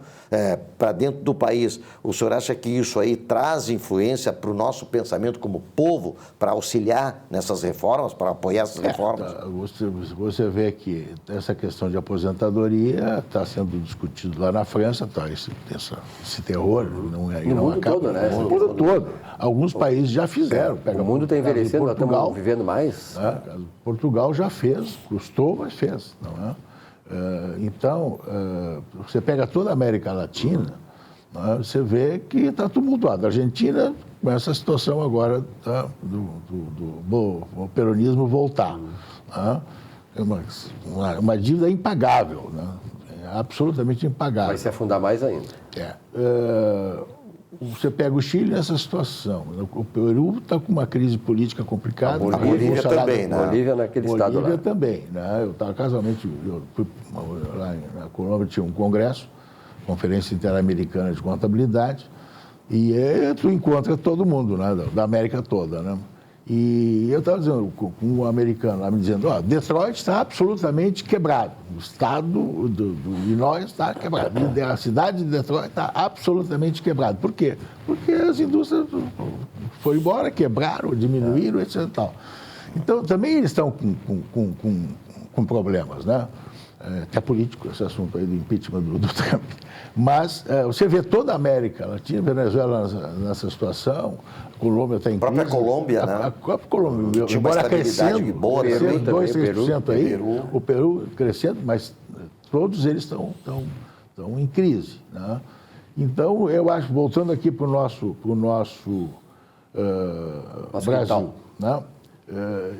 [SPEAKER 2] para dentro do país, o senhor acha que isso aí traz influência para o nosso pensamento como povo, para auxiliar nessas reformas, para apoiar essas reformas?
[SPEAKER 9] Você vê que essa questão de aposentadoria está sendo discutido lá na França, tá, esse terror não
[SPEAKER 1] mundo
[SPEAKER 9] acaba.
[SPEAKER 1] Todo, né?
[SPEAKER 9] No mundo todo. Alguns países já fizeram.
[SPEAKER 1] O mundo está envelhecendo, nós estamos vivendo mais.
[SPEAKER 9] Portugal já fez, custou, mas fez. Não é? Então, você pega toda a América Latina, você vê que está tumultuado. A Argentina, com essa situação agora do peronismo voltar. É uma dívida impagável, absolutamente impagável.
[SPEAKER 1] Vai se afundar mais ainda.
[SPEAKER 9] Você pega o Chile nessa situação. O Peru está com uma crise política complicada.
[SPEAKER 2] A Bolívia também, né?
[SPEAKER 1] Bolívia naquele estado lá.
[SPEAKER 9] Bolívia também, né? Eu estava casualmente, eu fui lá na Colômbia, tinha um congresso, Conferência Interamericana de Contabilidade, e tu encontra todo mundo, né? Da América toda, né? E eu estava dizendo, com um americano lá me dizendo, Detroit está absolutamente quebrado. O estado do Illinois está quebrado. A cidade de Detroit está absolutamente quebrada. Por quê? Porque as indústrias foram embora, quebraram, diminuíram, etc. E tal. Então, também eles estão com problemas, né? Até político, esse assunto aí do impeachment do Trump. Mas você vê toda a América Latina, Venezuela nessa situação, a Colômbia está em crise.
[SPEAKER 2] A própria Colômbia, né?
[SPEAKER 9] A própria Colômbia,
[SPEAKER 2] tinha
[SPEAKER 9] embora crescendo,
[SPEAKER 2] boa,
[SPEAKER 9] 2-3% aí, o Peru crescendo, mas todos eles estão em crise, né? Então, eu acho, voltando aqui para o nosso Brasil, né?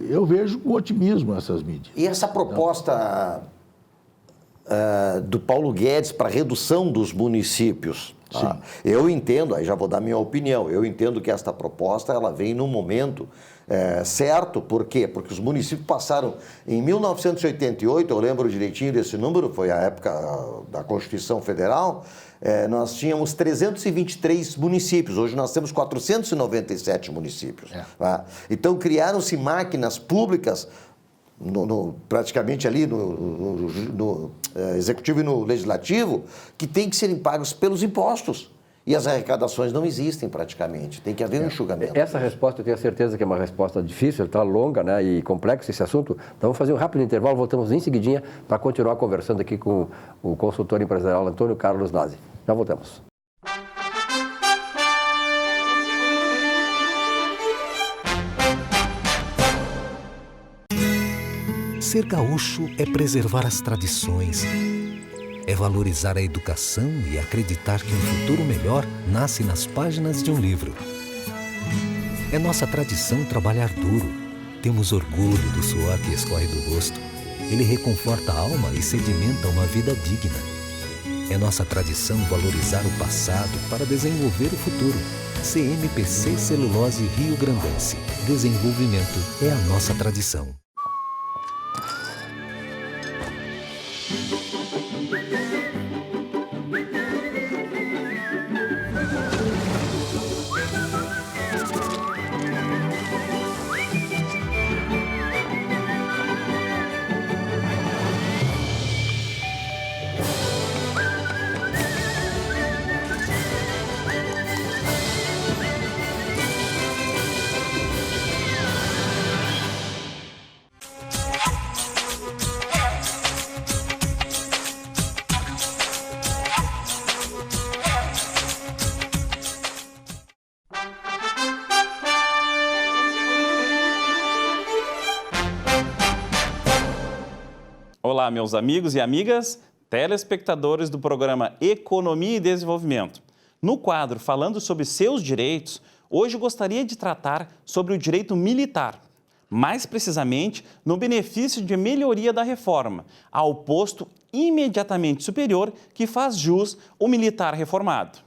[SPEAKER 9] Eu vejo com otimismo essas medidas.
[SPEAKER 2] E essa proposta do Paulo Guedes para redução dos municípios, Eu entendo, aí já vou dar minha opinião, eu entendo que esta proposta ela vem num momento certo, por quê? Porque os municípios passaram, em 1988, eu lembro direitinho desse número, foi a época da Constituição Federal, nós tínhamos 323 municípios, hoje nós temos 497 municípios. Tá? Então criaram-se máquinas públicas, praticamente ali no executivo e no legislativo, que tem que serem pagos pelos impostos. E as arrecadações não existem praticamente, tem que haver um enxugamento.
[SPEAKER 1] Essa resposta eu tenho certeza que é uma resposta difícil, está longa, né, e complexa esse assunto. Então vamos fazer um rápido intervalo, voltamos em seguidinha para continuar conversando aqui com o consultor empresarial Antônio Carlos Nazi. Já voltamos.
[SPEAKER 5] Ser gaúcho é preservar as tradições, é valorizar a educação e acreditar que um futuro melhor nasce nas páginas de um livro. É nossa tradição trabalhar duro. Temos orgulho do suor que escorre do rosto. Ele reconforta a alma e sedimenta uma vida digna. É nossa tradição valorizar o passado para desenvolver o futuro. CMPC Celulose Rio Grandense. Desenvolvimento é a nossa tradição.
[SPEAKER 10] Olá, meus amigos e amigas, telespectadores do programa Economia e Desenvolvimento. No quadro Falando sobre seus direitos, hoje gostaria de tratar sobre o direito militar, mais precisamente no benefício de melhoria da reforma, ao posto imediatamente superior que faz jus o militar reformado.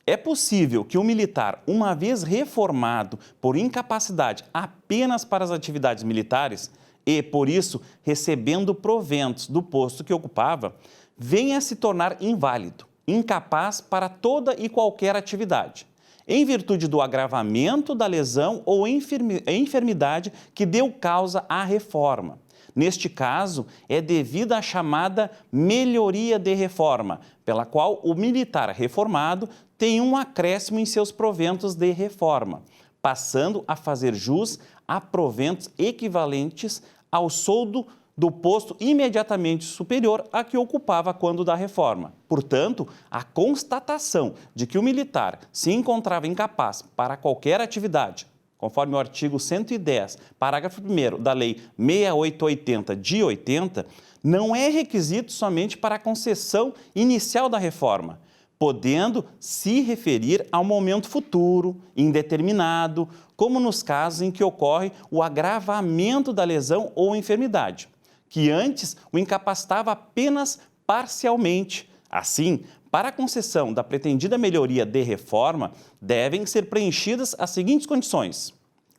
[SPEAKER 10] É possível que o militar, uma vez reformado por incapacidade apenas para as atividades militares, e, por isso, recebendo proventos do posto que ocupava, venha a se tornar inválido, incapaz para toda e qualquer atividade, em virtude do agravamento da lesão ou enfermidade que deu causa à reforma. Neste caso, é devida à chamada melhoria de reforma, pela qual o militar reformado tem um acréscimo em seus proventos de reforma, passando a fazer jus a proventos equivalentes ao soldo do posto imediatamente superior a que ocupava quando da reforma. Portanto, a constatação de que o militar se encontrava incapaz para qualquer atividade, conforme o artigo 110, parágrafo 1º da Lei 6880 de 80, não é requisito somente para a concessão inicial da reforma, podendo se referir ao momento futuro, indeterminado, como nos casos em que ocorre o agravamento da lesão ou enfermidade, que antes o incapacitava apenas parcialmente. Assim, para a concessão da pretendida melhoria de reforma, devem ser preenchidas as seguintes condições: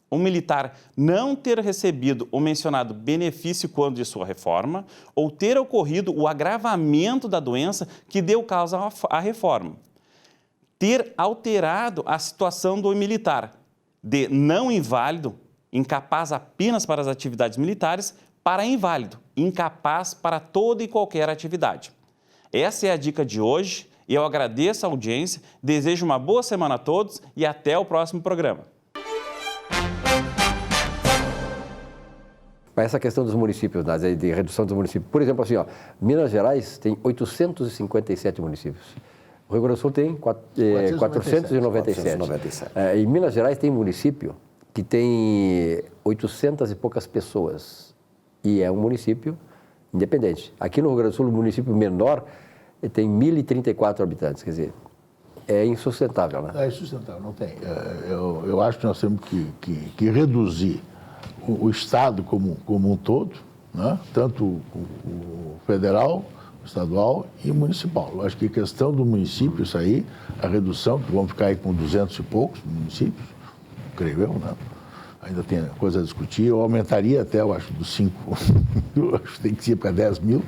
[SPEAKER 10] o militar não ter recebido o mencionado benefício quando de sua reforma, ou ter ocorrido o agravamento da doença que deu causa à reforma, ter alterado a situação do militar de não inválido, incapaz apenas para as atividades militares, para inválido, incapaz para toda e qualquer atividade. Essa é a dica de hoje e eu agradeço a audiência, desejo uma boa semana a todos e até o próximo programa.
[SPEAKER 1] Essa questão dos municípios, de redução dos municípios. Por exemplo, assim, Minas Gerais tem 857 municípios. O Rio Grande do Sul tem 497. Em Minas Gerais tem município que tem 800 e poucas pessoas. E é um município independente. Aqui no Rio Grande do Sul, o município menor tem 1.034 habitantes. Quer dizer, é insustentável, né?
[SPEAKER 9] É insustentável, não tem. Eu acho que nós temos que reduzir o Estado como um todo, né? Tanto o federal, o estadual e municipal. Eu acho que a questão do município, isso aí, a redução, que vamos ficar aí com 200 e poucos municípios, creio eu, né? Ainda tem coisa a discutir. Eu aumentaria até, eu acho, dos 5, eu acho que tem que ir para 10 mil.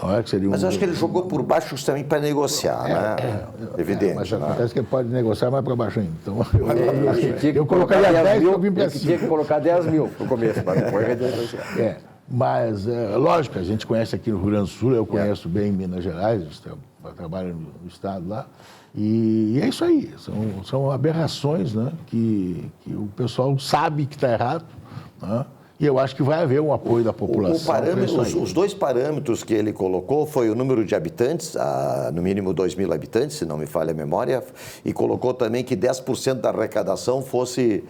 [SPEAKER 9] Não é que seria
[SPEAKER 2] Mas eu acho que ele jogou por baixo justamente para negociar, né? Evidente.
[SPEAKER 9] Mas
[SPEAKER 2] né?
[SPEAKER 9] acontece que ele pode negociar mais para baixo ainda. Então,
[SPEAKER 1] eu
[SPEAKER 9] colocaria 10
[SPEAKER 1] mil,
[SPEAKER 9] para vir para cima.
[SPEAKER 1] tinha que colocar 10 mil no começo, mas depois vai
[SPEAKER 9] mas, lógico, a gente conhece aqui no Rio Grande do Sul, eu conheço bem Minas Gerais, eu trabalho no estado lá, e é isso aí, são aberrações, né, que o pessoal sabe que está errado, né, e eu acho que vai haver um apoio da população.
[SPEAKER 2] Os dois parâmetros que ele colocou foi o número de habitantes, no mínimo 2.000 habitantes, se não me falha a memória, e colocou também que 10% da arrecadação fosse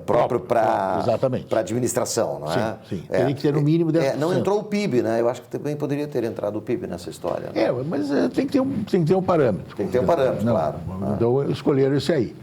[SPEAKER 2] próprio para a administração, não é?
[SPEAKER 9] Sim. Teria que ter no mínimo 10%.
[SPEAKER 2] Não entrou o PIB, né? Eu acho que também poderia ter entrado o PIB nessa história. Né?
[SPEAKER 9] Mas tem que ter um parâmetro.
[SPEAKER 2] Tem que ter um parâmetro, claro.
[SPEAKER 9] Então, escolheram esse aí.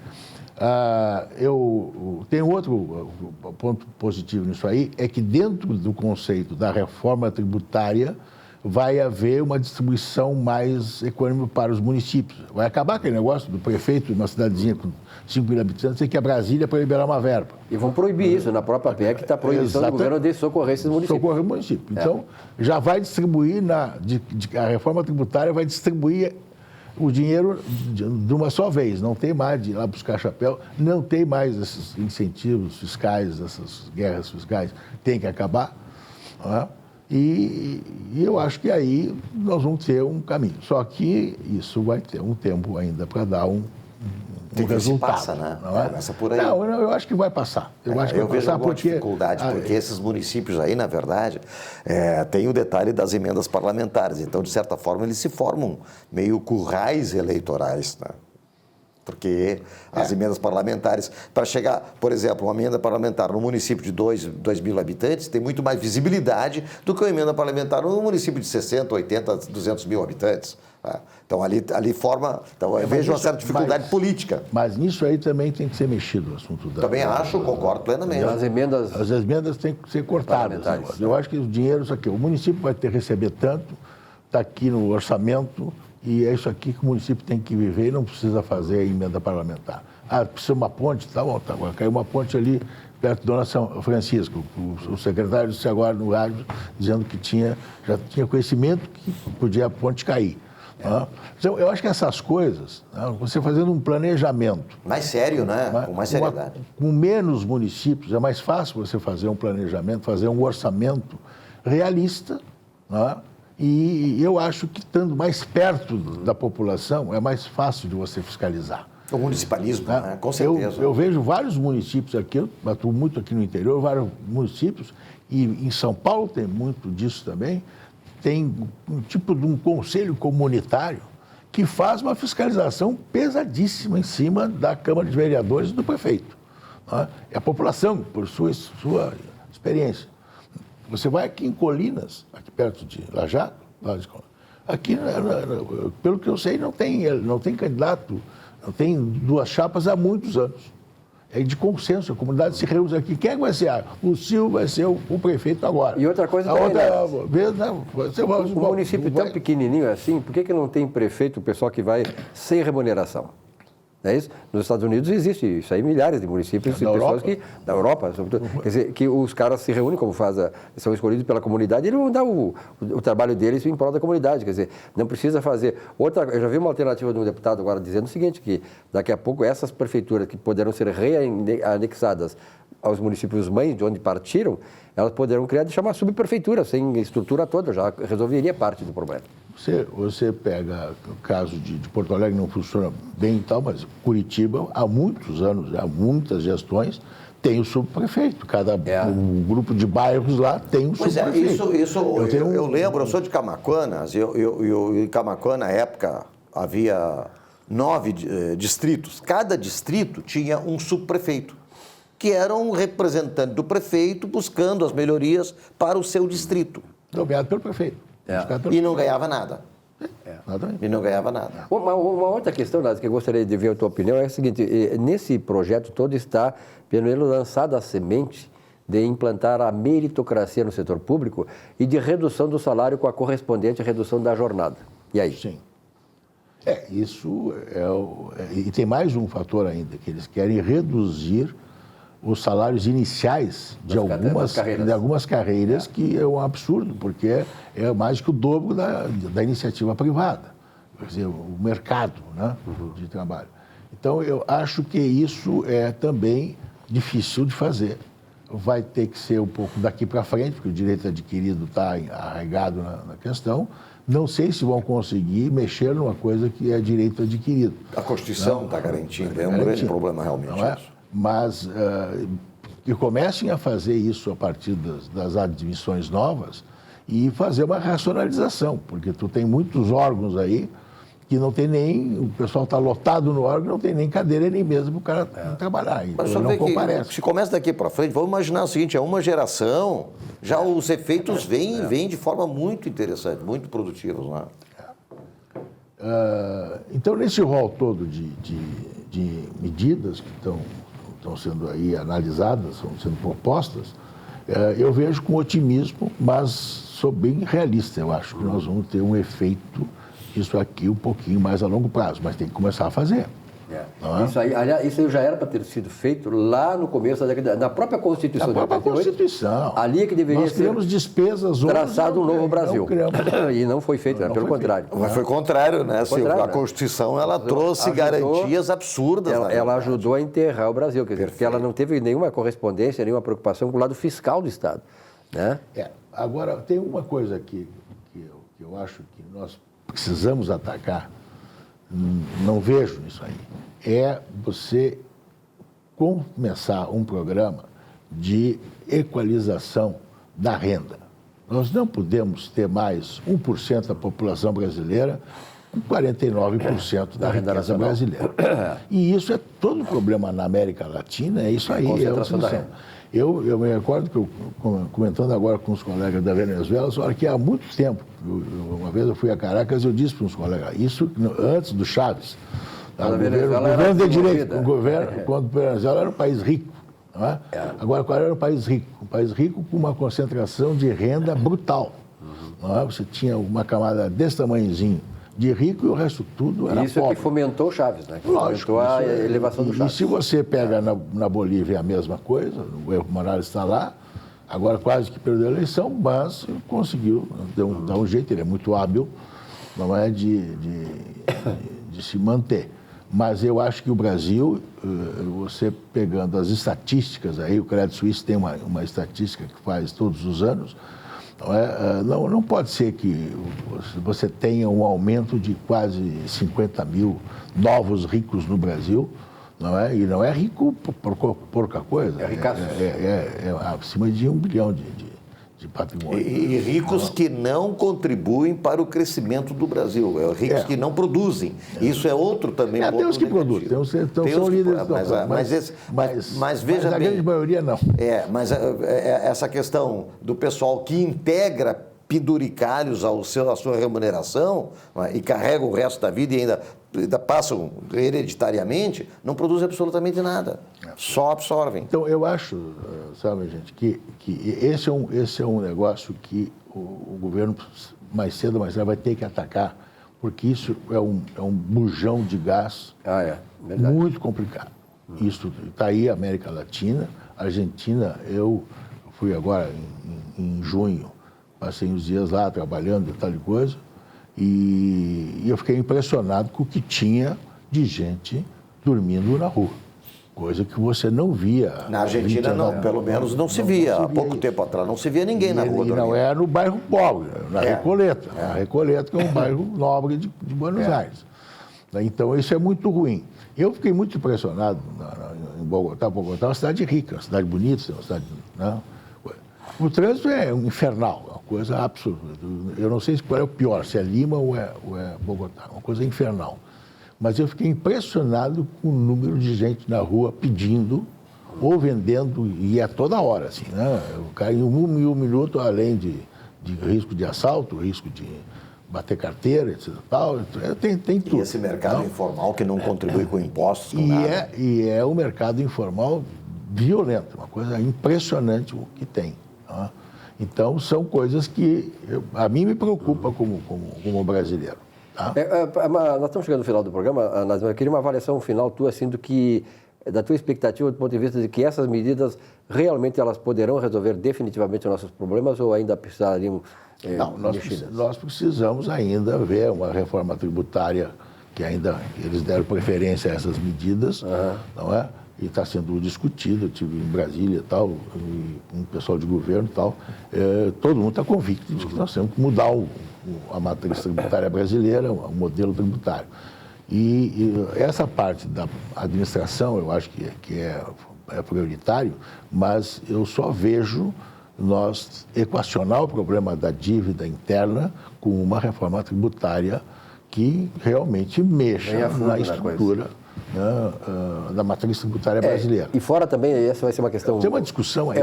[SPEAKER 9] Eu tenho outro ponto positivo nisso aí, é que dentro do conceito da reforma tributária vai haver uma distribuição mais econômica para os municípios. Vai acabar aquele negócio do prefeito de uma cidadezinha com 5 mil habitantes ter que ir a Brasília para liberar uma verba.
[SPEAKER 1] E vão proibir isso, na própria PEC está a proibição do governo de socorrer esses municípios.
[SPEAKER 9] Socorrer o município. Então, já vai distribuir, a reforma tributária vai distribuir o dinheiro de uma só vez, não tem mais de ir lá buscar chapéu, não tem mais esses incentivos fiscais, essas guerras fiscais, tem que acabar. Não é? E eu acho que aí nós vamos ter um caminho. Só que isso vai ter um tempo ainda para dar um resultado.
[SPEAKER 2] Passa, né?
[SPEAKER 9] Não é?
[SPEAKER 2] Começa por aí.
[SPEAKER 9] Não, eu acho que vai passar.
[SPEAKER 2] Eu vejo alguma dificuldade, porque esses municípios aí, na verdade, tem o detalhe das emendas parlamentares. Então, de certa forma, eles se formam meio currais eleitorais, né? Porque as emendas parlamentares, para chegar, por exemplo, uma emenda parlamentar no município de 2.000 habitantes, tem muito mais visibilidade do que uma emenda parlamentar no município de 60, 80, 200 mil habitantes. Então, ali forma... Então, eu vejo uma certa dificuldade política.
[SPEAKER 9] Mas nisso aí também tem que ser mexido o assunto da...
[SPEAKER 2] Também acho, concordo plenamente.
[SPEAKER 1] As
[SPEAKER 9] emendas têm que ser cortadas. Eu acho que o dinheiro, isso aqui, o município vai ter que receber tanto, está aqui no orçamento, e é isso aqui que o município tem que viver e não precisa fazer a emenda parlamentar. Precisa uma ponte? Tá bom, caiu uma ponte ali perto de Dona São Francisco. O secretário disse agora no rádio, dizendo que já tinha conhecimento que podia a ponte cair. Então, eu acho que essas coisas, você fazendo um planejamento...
[SPEAKER 2] Mais sério, né? Com mais seriedade.
[SPEAKER 9] Com menos municípios, é mais fácil você fazer um planejamento, fazer um orçamento realista, e eu acho que estando mais perto da população, é mais fácil de você fiscalizar.
[SPEAKER 2] O municipalismo, né? Com certeza.
[SPEAKER 9] Eu vejo vários municípios aqui, eu atuo muito aqui no interior, vários municípios, e em São Paulo tem muito disso também, tem um tipo de um conselho comunitário que faz uma fiscalização pesadíssima em cima da Câmara de Vereadores e do prefeito. É a população, por sua experiência. Você vai aqui em Colinas, aqui perto de Lajato, aqui, pelo que eu sei, não tem candidato, não tem duas chapas há muitos anos. É de consenso, a comunidade se reúne aqui. Quem é que vai ser? O Silvio vai ser o prefeito agora.
[SPEAKER 1] E outra coisa também, um município tão pequenininho assim, por que não tem prefeito, o pessoal que vai sem remuneração? Não é isso? Nos Estados Unidos existe isso aí, milhares de municípios e pessoas da Europa, sobretudo, quer dizer, que os caras se reúnem, como são escolhidos pela comunidade, e eles vão dar o trabalho deles em prol da comunidade, quer dizer, não precisa fazer. Eu já vi uma alternativa de um deputado agora dizendo o seguinte, que daqui a pouco essas prefeituras que poderão ser reanexadas aos municípios mães, de onde partiram, elas poderão criar, chamar subprefeitura, sem estrutura toda, já resolveria parte do problema.
[SPEAKER 9] Você pega o caso de Porto Alegre, não funciona bem e tal, mas Curitiba, há muitos anos, há muitas gestões, tem o subprefeito. Um grupo de bairros lá tem um subprefeito.
[SPEAKER 2] Eu lembro, eu sou de Camaquanas, em Camaquana, na época, havia 9 distritos. Cada distrito tinha um subprefeito, que era um representante do prefeito buscando as melhorias para o seu distrito.
[SPEAKER 9] Nomeado pelo prefeito.
[SPEAKER 2] E não ganhava nada.
[SPEAKER 9] E
[SPEAKER 2] não ganhava nada.
[SPEAKER 1] Uma outra questão, Lázaro, que eu gostaria de ver a tua opinião é a seguinte, nesse projeto todo está, pelo menos, lançada a semente de implantar a meritocracia no setor público e de redução do salário com a correspondente redução da jornada. E aí?
[SPEAKER 9] Sim. Isso e tem mais um fator ainda, que eles querem reduzir os salários iniciais de algumas carreiras, que é um absurdo, porque é mais que o dobro da iniciativa privada, quer dizer, o mercado, né, de trabalho. Então, eu acho que isso é também difícil de fazer. Vai ter que ser um pouco daqui para frente, porque o direito adquirido está arraigado na questão. Não sei se vão conseguir mexer numa coisa que é direito adquirido.
[SPEAKER 2] A Constituição está garantindo, é um grande problema realmente isso.
[SPEAKER 9] Mas que comecem a fazer isso a partir das admissões novas e fazer uma racionalização, porque tu tem muitos órgãos aí que não tem nem... O pessoal está lotado no órgão, não tem nem cadeira nem mesa para o cara trabalhar. Então,
[SPEAKER 2] mas só
[SPEAKER 9] não
[SPEAKER 2] comparece. Se começa daqui para frente, vamos imaginar o seguinte, é uma geração, já os efeitos vêm de forma muito interessante, muito produtivos. Né?
[SPEAKER 9] Então, nesse rol todo de medidas que estão sendo aí analisadas, estão sendo propostas, eu vejo com otimismo, mas sou bem realista. Eu acho que nós vamos ter um efeito isso aqui um pouquinho mais a longo prazo, mas tem que começar a fazer.
[SPEAKER 1] Isso aí, aliás, isso aí já era para ter sido feito lá no começo da década, na própria Constituição.
[SPEAKER 9] Na própria Constituição.
[SPEAKER 1] Ali é que deveria
[SPEAKER 9] Nós criamos despesas hoje.
[SPEAKER 1] Traçado um novo Brasil. E não foi feito, pelo contrário.
[SPEAKER 2] Mas foi contrário, né, Silvio? A Constituição, ela trouxe garantias absurdas.
[SPEAKER 1] Ela ajudou a enterrar o Brasil, quer dizer, porque ela não teve nenhuma correspondência, nenhuma preocupação com o lado fiscal do Estado. Né?
[SPEAKER 9] Agora, tem uma coisa aqui que eu acho que nós precisamos atacar, não vejo nisso aí, é você começar um programa de equalização da renda. Nós não podemos ter mais 1% da população brasileira com 49% da riqueza brasileira. E isso é todo o problema na América Latina, é isso aí.
[SPEAKER 1] Concentração da renda.
[SPEAKER 9] Eu me recordo que, comentando agora com os colegas da Venezuela, olha que há muito tempo, uma vez eu fui a Caracas e eu disse para uns colegas, isso antes do Chávez, o governo de direito, quando a Venezuela era um país rico. Não é? Agora, qual era o país rico? Um país rico com uma concentração de renda brutal. Não é? Você tinha uma camada desse tamanhozinho de rico e o resto tudo era
[SPEAKER 1] isso
[SPEAKER 9] pobre.
[SPEAKER 1] É que fomentou o Chaves, né? Que
[SPEAKER 9] Lógico,
[SPEAKER 1] fomentou a elevação do Chaves.
[SPEAKER 9] E se você pega na Bolívia a mesma coisa, o Evo Morales está lá, agora quase que perdeu a eleição, mas conseguiu dar um jeito, ele é muito hábil, não é, de se manter. Mas eu acho que o Brasil, você pegando as estatísticas aí, o Credit Suisse tem uma estatística que faz todos os anos, não pode ser que você tenha um aumento de quase 50 mil novos ricos no Brasil, não é? E não é rico por pouca coisa.
[SPEAKER 1] É ricaço.
[SPEAKER 9] É acima de 1 bilhão de patrimônio.
[SPEAKER 2] E ricos que não contribuem para o crescimento do Brasil. Ricos que não produzem. Isso é outro também.
[SPEAKER 9] Tem os que produzem, são líderes.
[SPEAKER 2] Mas veja bem.
[SPEAKER 9] A grande maioria não.
[SPEAKER 2] Mas essa questão do pessoal que integra penduricalhos à sua remuneração e carregam o resto da vida e ainda passam hereditariamente, não produzem absolutamente nada. Só absorvem.
[SPEAKER 9] Então, eu acho, sabe, gente, que esse é um negócio que o governo, mais cedo ou mais tarde, vai ter que atacar, porque isso é um bujão de gás muito complicado. Isso está aí, América Latina, Argentina. Eu fui agora em junho, passei uns dias lá trabalhando e tal de coisa, e eu fiquei impressionado com o que tinha de gente dormindo na rua. Coisa que você não via.
[SPEAKER 2] Na Argentina, não, pelo menos não se via. Há pouco tempo atrás não se via ninguém na rua.
[SPEAKER 9] E não era no bairro pobre, na Recoleta. Na Recoleta, que é um bairro nobre de Buenos Aires. Então, isso é muito ruim. Eu fiquei muito impressionado em Bogotá. Bogotá é uma cidade rica, uma cidade bonita, uma cidade... Né? O trânsito é infernal, é uma coisa absurda. Eu não sei qual é o pior, se é Lima ou é Bogotá, uma coisa infernal. Mas eu fiquei impressionado com o número de gente na rua pedindo ou vendendo, e é toda hora, assim, né? O cara, em um minuto, além de risco de assalto, risco de bater carteira, etc. Tal, tem tudo.
[SPEAKER 2] E esse mercado informal que não contribui com impostos, com nada.
[SPEAKER 9] E é um mercado informal violenta, uma coisa impressionante o que tem. Tá? Então, são coisas que a mim me preocupam como brasileiro. Tá?
[SPEAKER 1] Nós estamos chegando no final do programa, Nazima, eu queria uma avaliação final tua, assim, da tua expectativa, do ponto de vista de que essas medidas realmente elas poderão resolver definitivamente os nossos problemas ou ainda precisariam
[SPEAKER 9] Não, nós precisamos ainda ver uma reforma tributária que ainda eles deram preferência a essas medidas, não é? E está sendo discutido, eu estive em Brasília e tal, com o pessoal de governo e tal, todo mundo está convicto de que nós temos que mudar a matriz tributária brasileira, o modelo tributário. E essa parte da administração, eu acho que é prioritário, mas eu só vejo nós equacionar o problema da dívida interna com uma reforma tributária que realmente mexa na estrutura da matriz tributária brasileira.
[SPEAKER 1] E fora também, essa vai ser uma questão...
[SPEAKER 9] Tem uma discussão aí,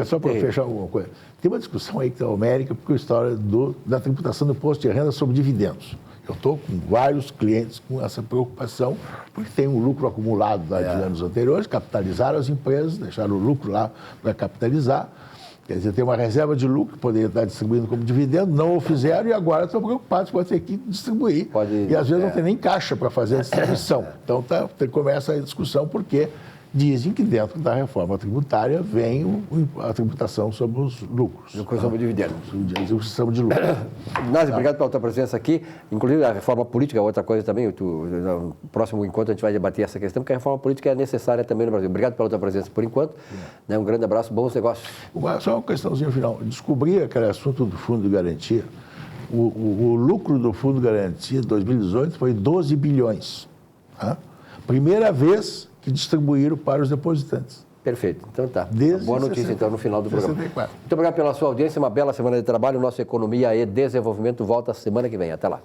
[SPEAKER 9] só para fechar alguma coisa, tem uma discussão aí que está homérica, porque a história da tributação do imposto de renda sobre dividendos. Eu estou com vários clientes com essa preocupação, porque tem um lucro acumulado de anos anteriores, capitalizaram as empresas, deixaram o lucro lá para capitalizar. Quer dizer, tem uma reserva de lucro que poderia estar distribuindo como dividendo, não o fizeram e agora estão preocupados, pode ter que distribuir. E às vezes não tem nem caixa para fazer a distribuição. Então começa a discussão porque dizem que dentro da reforma tributária vem a tributação sobre os lucros.
[SPEAKER 1] Sobre dividendos.
[SPEAKER 9] Sobre de lucro.
[SPEAKER 1] Nazi, obrigado pela tua presença aqui. Inclusive a reforma política é outra coisa também. No próximo encontro a gente vai debater essa questão, porque a reforma política é necessária também no Brasil. Obrigado pela tua presença por enquanto. Um grande abraço, bons negócios.
[SPEAKER 9] Só uma questãozinha final. Descobri aquele assunto do Fundo de Garantia. O lucro do Fundo de Garantia de 2018 foi 12 bilhões. Tá? Primeira vez que distribuíram para os depositantes.
[SPEAKER 1] Perfeito. Então tá.
[SPEAKER 9] Boa
[SPEAKER 1] notícia, então, no final do programa.
[SPEAKER 9] 64.
[SPEAKER 1] Muito obrigado pela sua audiência, uma bela semana de trabalho. Nossa Economia e Desenvolvimento volta semana que vem. Até lá.